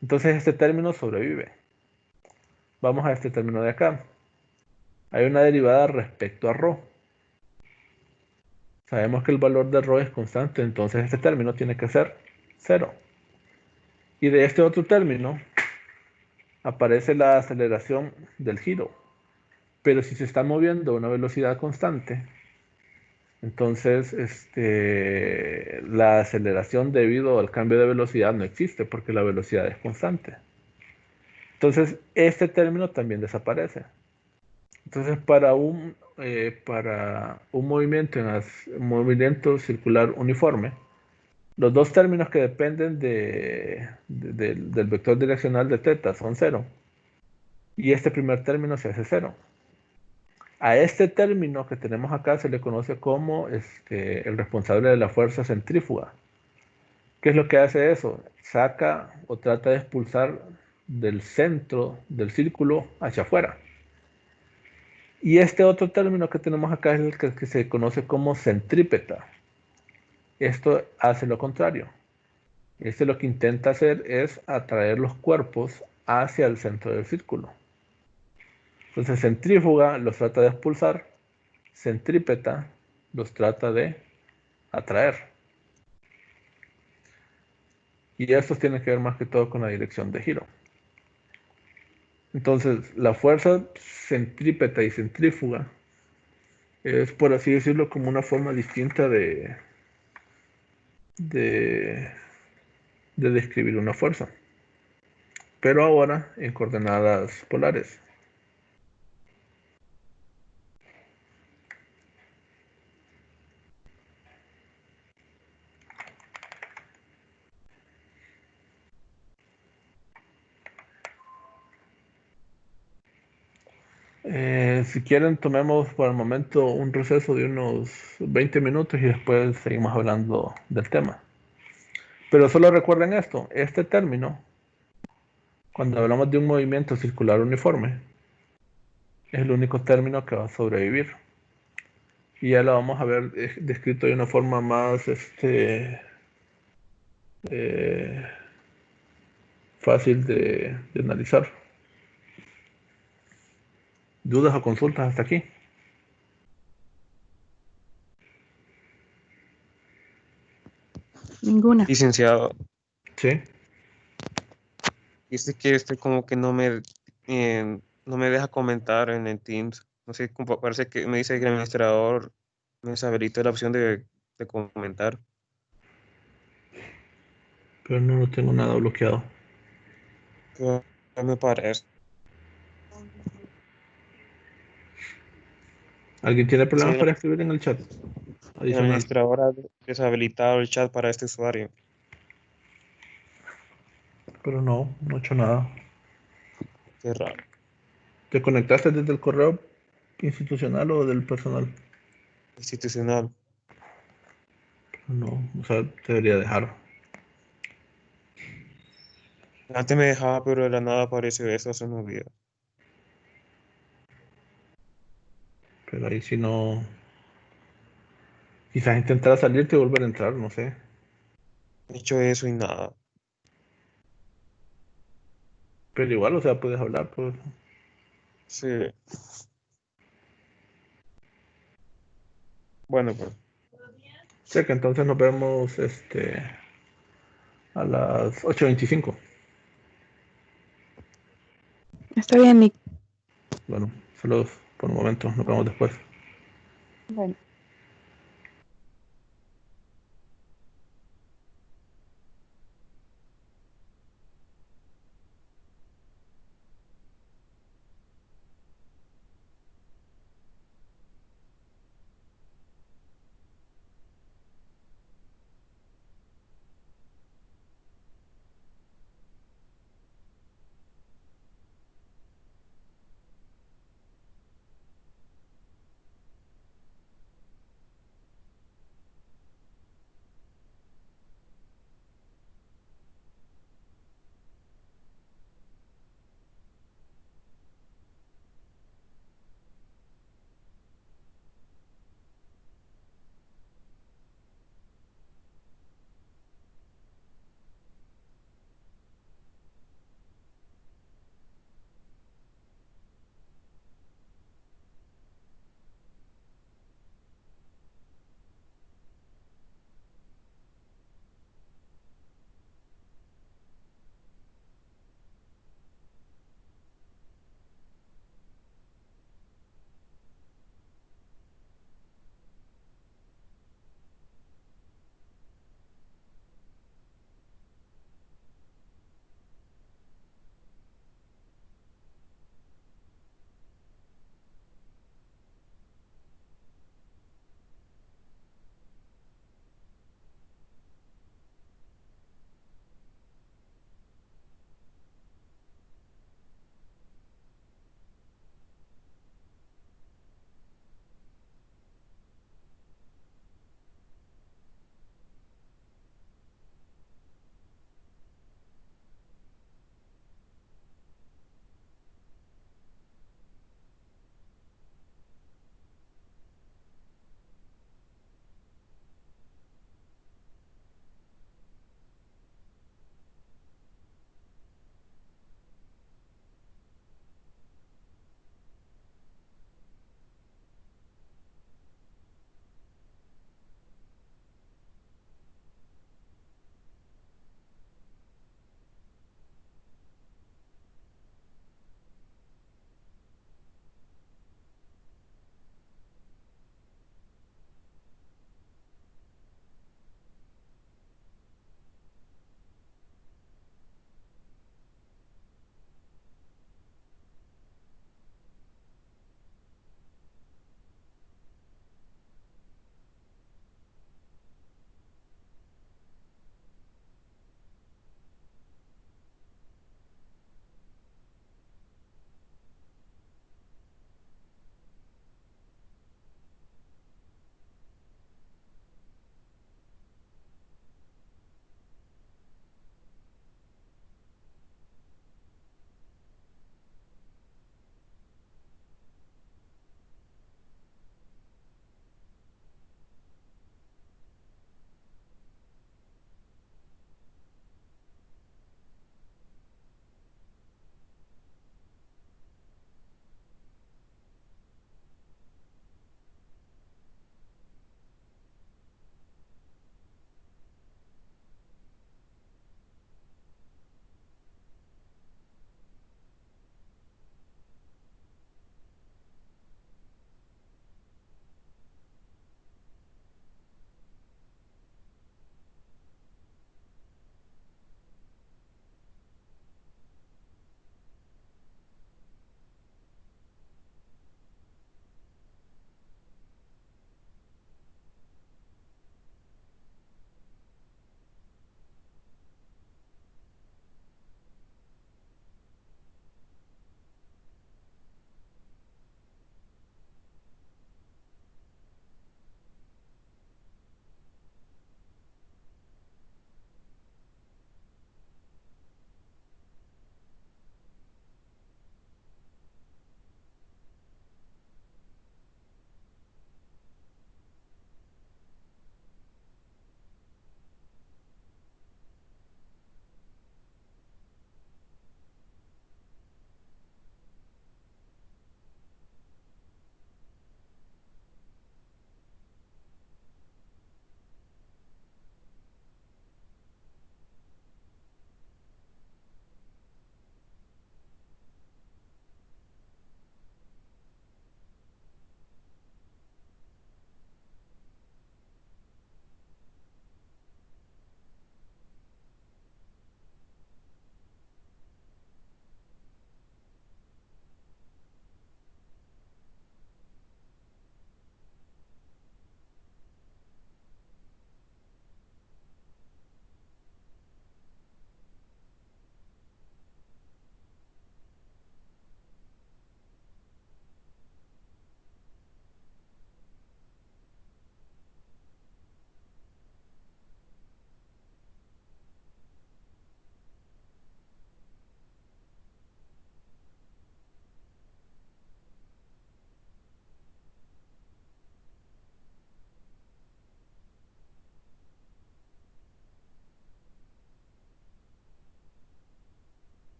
Entonces este término sobrevive. Vamos a este término de acá. Hay una derivada respecto a Rho. Sabemos que el valor de Rho es constante, entonces este término tiene que ser 0. Y de este otro término aparece la aceleración del giro. Pero si se está moviendo a una velocidad constante, entonces la aceleración debido al cambio de velocidad no existe porque la velocidad es constante. Entonces este término también desaparece. Entonces para un movimiento circular uniforme, los dos términos que dependen del vector direccional de θ son 0. Y este primer término se hace 0. A este término que tenemos acá se le conoce como el responsable de la fuerza centrífuga. ¿Qué es lo que hace eso? Saca o trata de expulsar del centro del círculo hacia afuera. Y este otro término que tenemos acá es el que se conoce como centrípeta. Esto hace lo contrario. Lo que intenta hacer es atraer los cuerpos hacia el centro del círculo. Entonces centrífuga los trata de expulsar, centrípeta los trata de atraer. Y estos tienen que ver más que todo con la dirección de giro. Entonces la fuerza centrípeta y centrífuga es, por así decirlo, como una forma distinta de describir una fuerza, pero ahora en coordenadas polares. Si quieren, tomemos por el momento un receso de unos 20 minutos y después seguimos hablando del tema. Pero solo recuerden esto, este término, cuando hablamos de un movimiento circular uniforme, es el único término que va a sobrevivir. Y ya lo vamos a ver descrito de una forma más fácil de analizar. ¿Dudas o consultas hasta aquí? Ninguna. Licenciado, Sí. dice que como que no me deja comentar en el Teams. No sé, parece que me dice que el administrador me deshabilitó la opción de de comentar. Pero no tengo nada bloqueado. Que me parece. ¿Alguien tiene Sí, problemas la para escribir en el chat adicional? administradora ha deshabilitado el chat para este usuario. Pero no he hecho nada. Qué raro. ¿Te conectaste desde el correo institucional o del personal? Institucional. No, o sea, te debería dejar. Antes me dejaba, pero de la nada apareció eso hace unos días. Pero ahí si no. Quizás intentar salirte y volver a entrar, no sé. He hecho eso y nada. Pero igual, o sea, puedes hablar, pues. Sí. Bueno, pues. Sé que entonces nos vemos a las 8:25. Está bien, Nick. Bueno, saludos por un momento, nos vemos después. Bueno.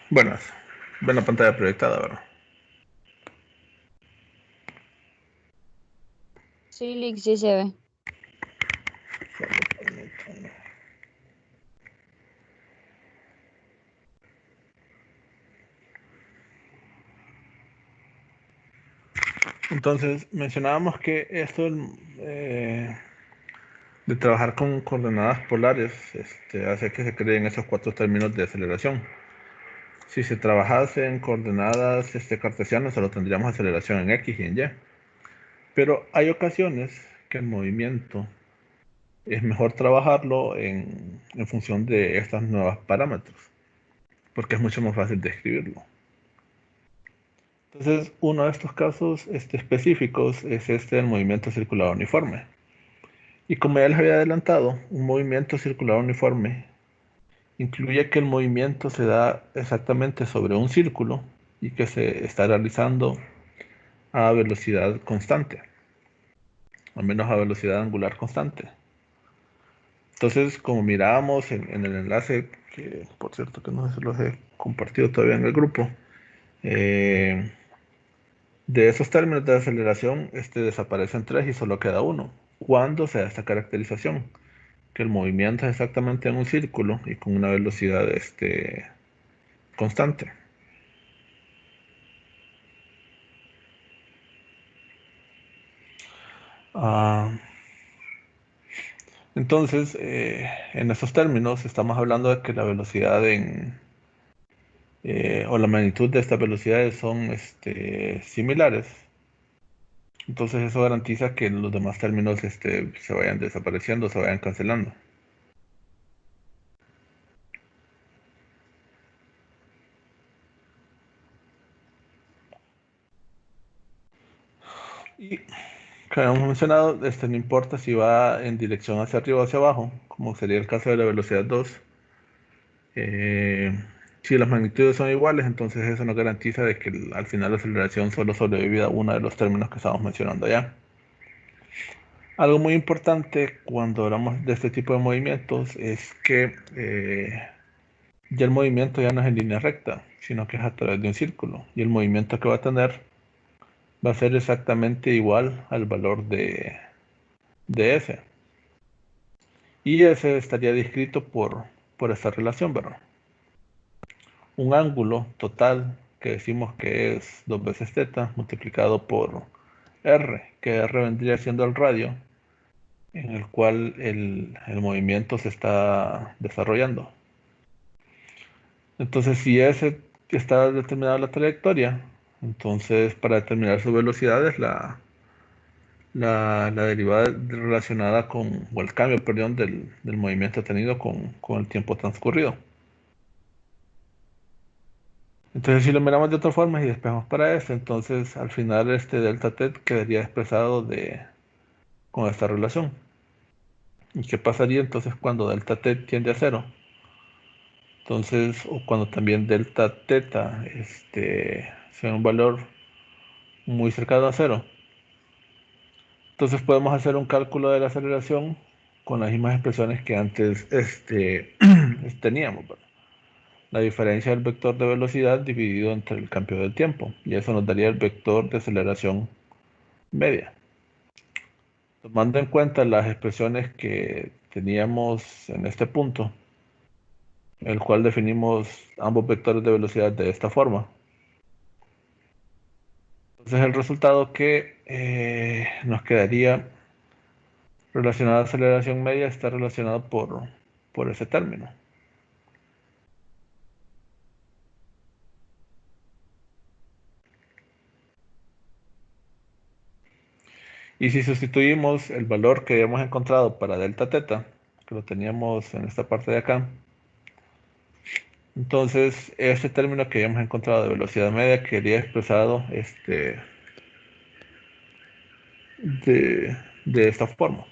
Buenas. Ven la pantalla proyectada, ¿verdad? Sí, Lick, sí se ve. Entonces, mencionábamos que esto de trabajar con coordenadas polares hace que se creen esos 4 términos de aceleración. Si se trabajase en coordenadas cartesianas, solo tendríamos aceleración en X y en Y. Pero hay ocasiones que el movimiento es mejor trabajarlo en función de estos nuevos parámetros, porque es mucho más fácil de escribirlo. Entonces, uno de estos casos específicos es del movimiento circular uniforme. Y como ya les había adelantado, un movimiento circular uniforme incluye que el movimiento se da exactamente sobre un círculo y que se está realizando a velocidad constante, al menos a velocidad angular constante. Entonces, como mirábamos en el enlace, que por cierto que no se los he compartido todavía en el grupo, de esos términos de aceleración desaparecen 3 y solo queda uno. ¿Cuándo se da esta caracterización? Que el movimiento es exactamente en un círculo y con una velocidad constante. Entonces, en estos términos estamos hablando de que la velocidad o la magnitud de estas velocidades son similares. Entonces eso garantiza que los demás términos se vayan desapareciendo, se vayan cancelando. Y como hemos mencionado, no importa si va en dirección hacia arriba o hacia abajo, como sería el caso de la velocidad 2. Si las magnitudes son iguales, entonces eso nos garantiza de que al final la aceleración solo sobrevive a uno de los términos que estamos mencionando allá. Algo muy importante cuando hablamos de este tipo de movimientos es que ya el movimiento ya no es en línea recta, sino que es a través de un círculo. Y el movimiento que va a tener va a ser exactamente igual al valor de S. Y S estaría descrito por esta relación, ¿verdad? Un ángulo total que decimos que es 2 veces θ multiplicado por R, que R vendría siendo el radio en el cual el movimiento se está desarrollando. Entonces, si S está determinada la trayectoria, entonces para determinar su velocidad es la derivada relacionada con, o el cambio, perdón, del movimiento tenido con el tiempo transcurrido. Entonces, si lo miramos de otra forma y despejamos para esto, entonces al final delta t quedaría expresado con esta relación. ¿Y qué pasaría entonces cuando delta t tiende a 0? Entonces, o cuando también delta teta sea un valor muy cercano a 0. Entonces podemos hacer un cálculo de la aceleración con las mismas expresiones que antes teníamos, ¿verdad? La diferencia del vector de velocidad dividido entre el cambio del tiempo. Y eso nos daría el vector de aceleración media. Tomando en cuenta las expresiones que teníamos en este punto, el cual definimos ambos vectores de velocidad de esta forma. Entonces el resultado que nos quedaría relacionado a aceleración media está relacionado por ese término. Y si sustituimos el valor que habíamos encontrado para delta teta, que lo teníamos en esta parte de acá, entonces este término que habíamos encontrado de velocidad media quedaría expresado de esta forma.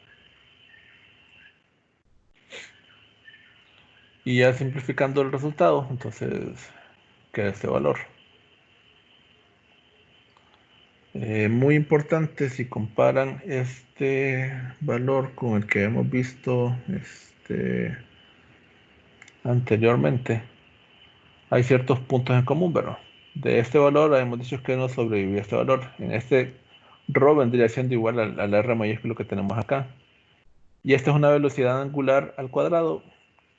Y ya simplificando el resultado, entonces queda este valor. Muy importante si comparan este valor con el que hemos visto anteriormente. hay ciertos puntos en común, ¿verdad? De este valor hemos dicho que no sobrevivió este valor. En este ρ vendría siendo igual al R mayúsculo que tenemos acá. Y esta es una velocidad angular al cuadrado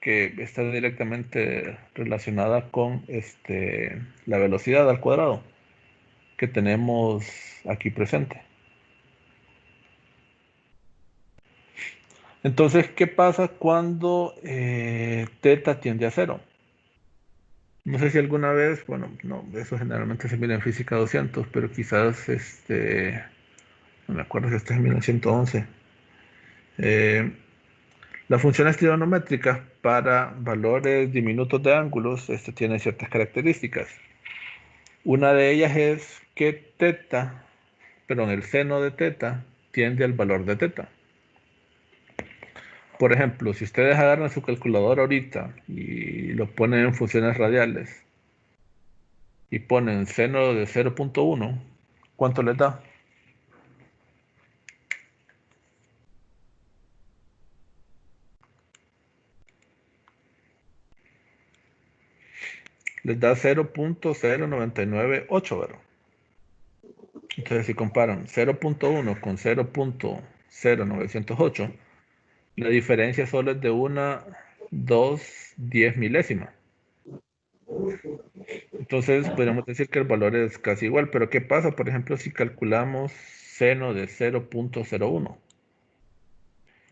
que está directamente relacionada con la velocidad al cuadrado que tenemos aquí presente. Entonces, ¿qué pasa cuando teta tiende a cero? No sé si alguna vez, bueno, no, eso generalmente se mira en física 200, pero quizás, no me acuerdo si esto es en 1911. Las funciones trigonométricas para valores diminutos de ángulos, tienen ciertas características. Una de ellas es que teta, perdón, el seno de teta tiende al valor de teta. Por ejemplo, si ustedes agarran su calculadora ahorita y lo ponen en funciones radiales y ponen seno de 0.1, ¿cuánto les da? Les da 0.0998, ¿verdad? Entonces, si comparan 0.1 con 0.0908, la diferencia solo es de una 2/10 milésima. Entonces, podríamos decir que el valor es casi igual. Pero, ¿qué pasa, por ejemplo, si calculamos seno de 0.01?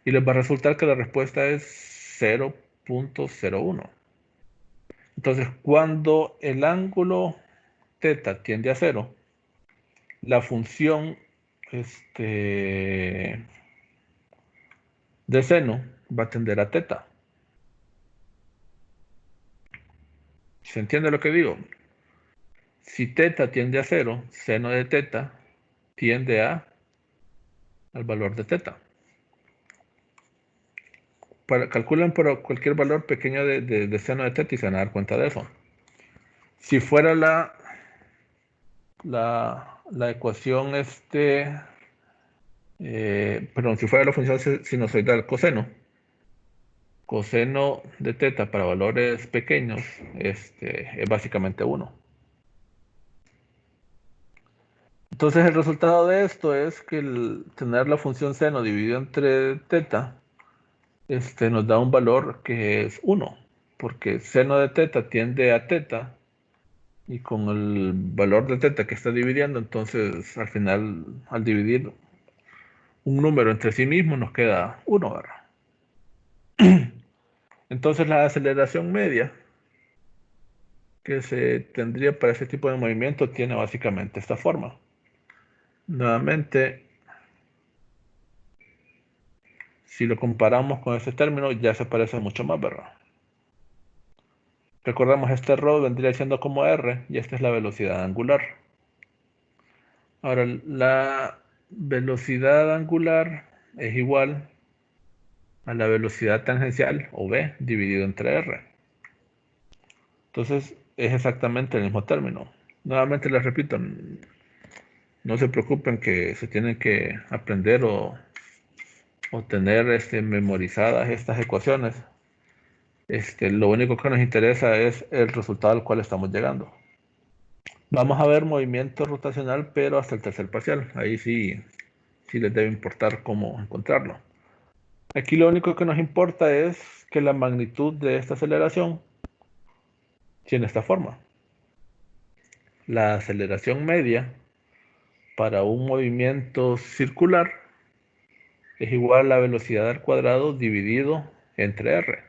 Y les va a resultar que la respuesta es 0.01. Entonces, cuando el ángulo teta tiende a 0, la función de seno va a tender a teta. ¿Se entiende lo que digo? Si teta tiende a 0, seno de teta tiende al valor de teta. Calculen por cualquier valor pequeño de seno de teta y se van a dar cuenta de eso. Si fuera la ecuación, perdón, si fuera la función sinusoidal coseno de teta para valores pequeños, es básicamente 1. Entonces el resultado de esto es que tener la función seno dividido entre teta, nos da un valor que es 1, porque seno de teta tiende a teta, y con el valor de teta que está dividiendo, entonces al final, al dividir un número entre sí mismo, nos queda 1, ¿verdad? Entonces la aceleración media que se tendría para ese tipo de movimiento tiene básicamente esta forma. Nuevamente, si lo comparamos con este término, ya se parece mucho más, ¿verdad? Recordamos, este ρ vendría siendo como r, y esta es la velocidad angular. Ahora, la velocidad angular es igual a la velocidad tangencial, o v, dividido entre r. Entonces, es exactamente el mismo término. Nuevamente les repito, no se preocupen que se tienen que aprender o tener memorizadas estas ecuaciones. Lo único que nos interesa es el resultado al cual estamos llegando. Vamos a ver movimiento rotacional, pero hasta el tercer parcial. Ahí sí les debe importar cómo encontrarlo. Aquí lo único que nos importa es que la magnitud de esta aceleración tiene esta forma. La aceleración media para un movimiento circular es igual a la velocidad al cuadrado dividido entre r.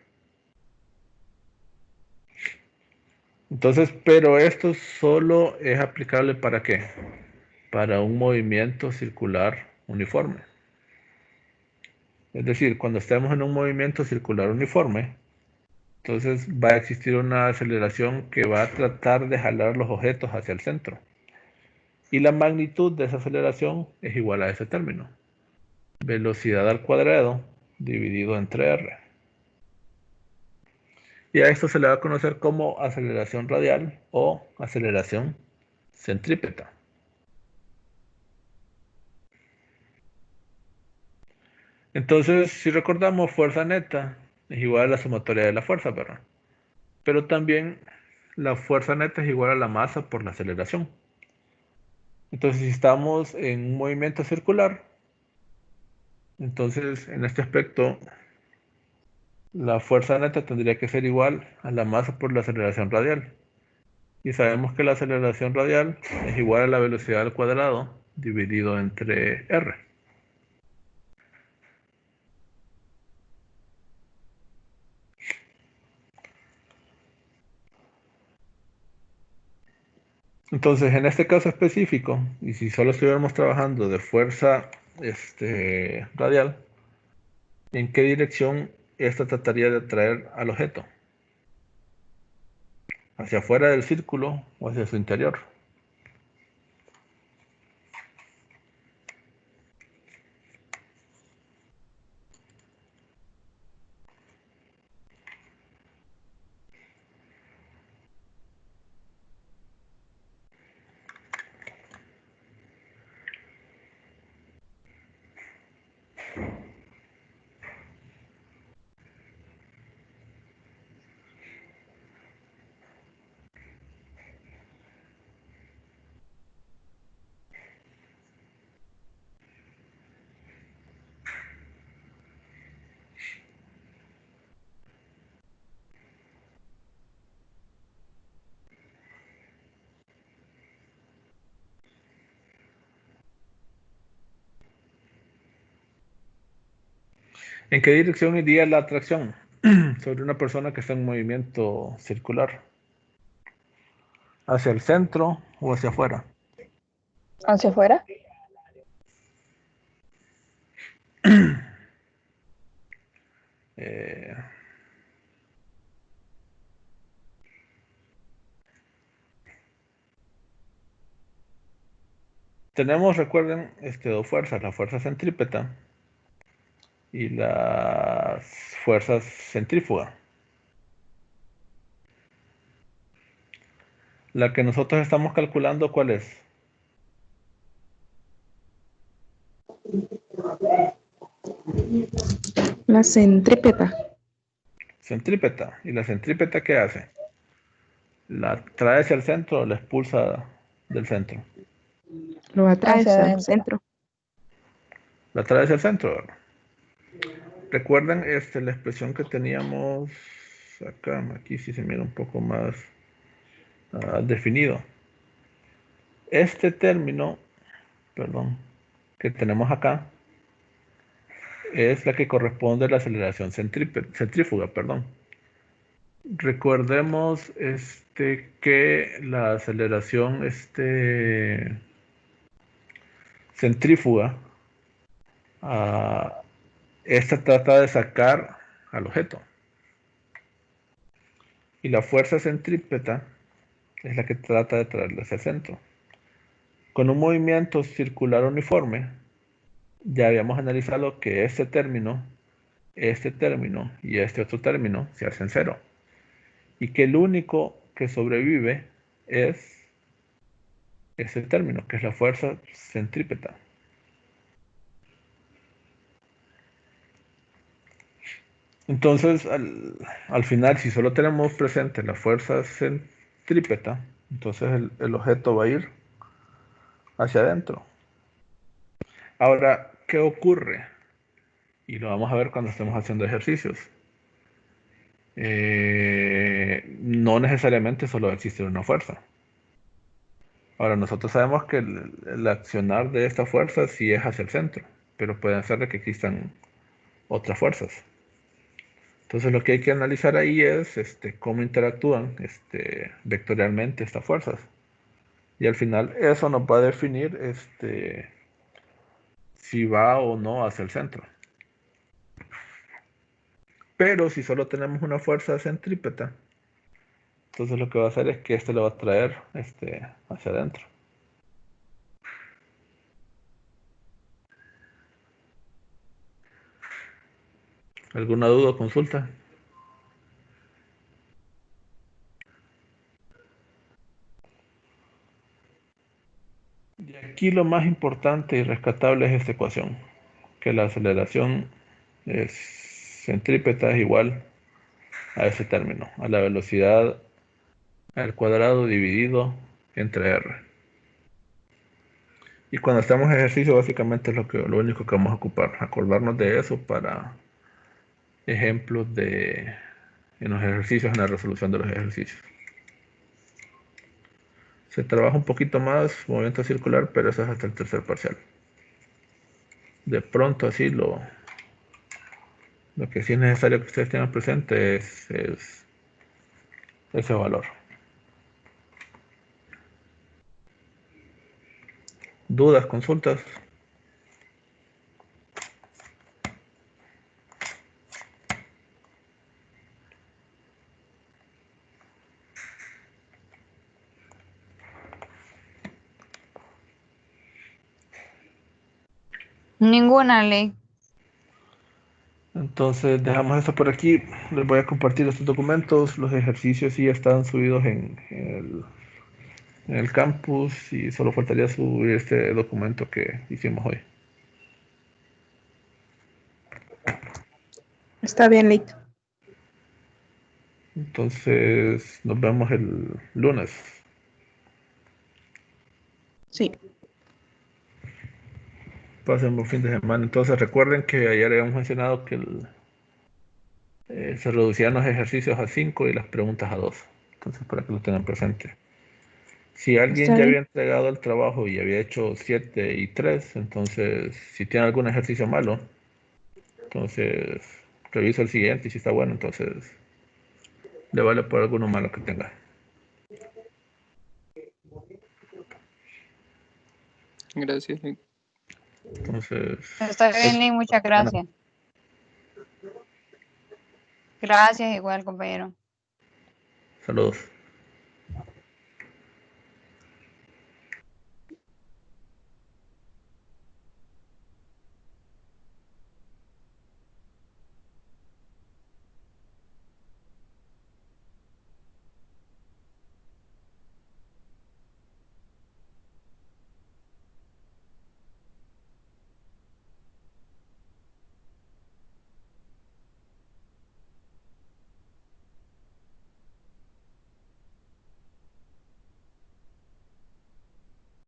Entonces, pero esto solo es aplicable ¿para qué? Para un movimiento circular uniforme. Es decir, cuando estemos en un movimiento circular uniforme, entonces va a existir una aceleración que va a tratar de jalar los objetos hacia el centro. Y la magnitud de esa aceleración es igual a ese término. Velocidad al cuadrado dividido entre r. Y a esto se le va a conocer como aceleración radial o aceleración centrípeta. Entonces, si recordamos, fuerza neta es igual a la sumatoria de la fuerza, ¿verdad? Pero también la fuerza neta es igual a la masa por la aceleración. Entonces, si estamos en un movimiento circular, entonces en este aspecto, la fuerza neta tendría que ser igual a la masa por la aceleración radial. Y sabemos que la aceleración radial es igual a la velocidad al cuadrado dividido entre r. Entonces, en este caso específico, y si solo estuviéramos trabajando de fuerza radial, ¿en qué dirección esta trataría de atraer al objeto? ¿Hacia afuera del círculo o hacia su interior? ¿En qué dirección iría la atracción sobre una persona que está en movimiento circular? ¿Hacia el centro o hacia afuera? ¿Hacia afuera? Eh, Tenemos, recuerden, dos fuerzas, la fuerza centrípeta y las fuerzas centrífugas. La que nosotros estamos calculando, ¿cuál es? La centrípeta. Centrípeta. ¿Y la centrípeta qué hace? ¿La trae hacia el centro o la expulsa del centro? Lo atrae Hacia hacia el adentro. centro. La trae hacia el centro, ¿verdad? Recuerden la expresión que teníamos acá, aquí sí se mira un poco más definido. Este término, perdón, que tenemos acá, es la que corresponde a la aceleración centrífuga, perdón. Recordemos que la aceleración centrífuga, esta trata de sacar al objeto. Y la fuerza centrípeta es la que trata de traerlo hacia el centro. Con un movimiento circular uniforme, ya habíamos analizado que este término y este otro término se hacen cero. Y que el único que sobrevive es ese término, que es la fuerza centrípeta. Entonces, al final, si solo tenemos presente la fuerza centrípeta, entonces el objeto va a ir hacia adentro. Ahora, ¿qué ocurre? Y lo vamos a ver cuando estemos haciendo ejercicios. No necesariamente solo existe una fuerza. Ahora, nosotros sabemos que el accionar de esta fuerza sí es hacia el centro, pero puede ser de que existan otras fuerzas. Entonces lo que hay que analizar ahí es cómo interactúan vectorialmente estas fuerzas. Y al final eso nos va a definir si va o no hacia el centro. Pero si solo tenemos una fuerza centrípeta, entonces lo que va a hacer es que lo va a traer hacia adentro. ¿Alguna duda o consulta? Y aquí lo más importante y rescatable es esta ecuación, que la aceleración centrípeta es igual a ese término, a la velocidad al cuadrado dividido entre R. Y cuando estamos en ejercicio, básicamente es lo único que vamos a ocupar. Acordarnos de eso para ejemplos en los ejercicios, en la resolución de los ejercicios. Se trabaja un poquito más movimiento circular, pero eso es hasta el tercer parcial. De pronto así lo que sí es necesario que ustedes tengan presente es ese valor. ¿Dudas, consultas? Ninguna ley. Entonces dejamos esto por aquí. Les voy a compartir estos documentos. Los ejercicios sí están subidos en el campus y solo faltaría subir este documento que hicimos hoy. Está bien, Lick. Entonces nos vemos el lunes. Sí. Pasen buen fin de semana. Entonces recuerden que ayer habíamos mencionado que se reducían los ejercicios a 5 y las preguntas a 2. Entonces para que lo tengan presente. Si alguien Está ya bien. había entregado el trabajo y había hecho 7 y 3, entonces si tiene algún ejercicio malo, entonces reviso el siguiente y si está bueno, entonces le vale por alguno malo que tenga. Gracias, Lick. Entonces, Está bien, Lick, muchas gracias. Gracias, igual, compañero. saludos.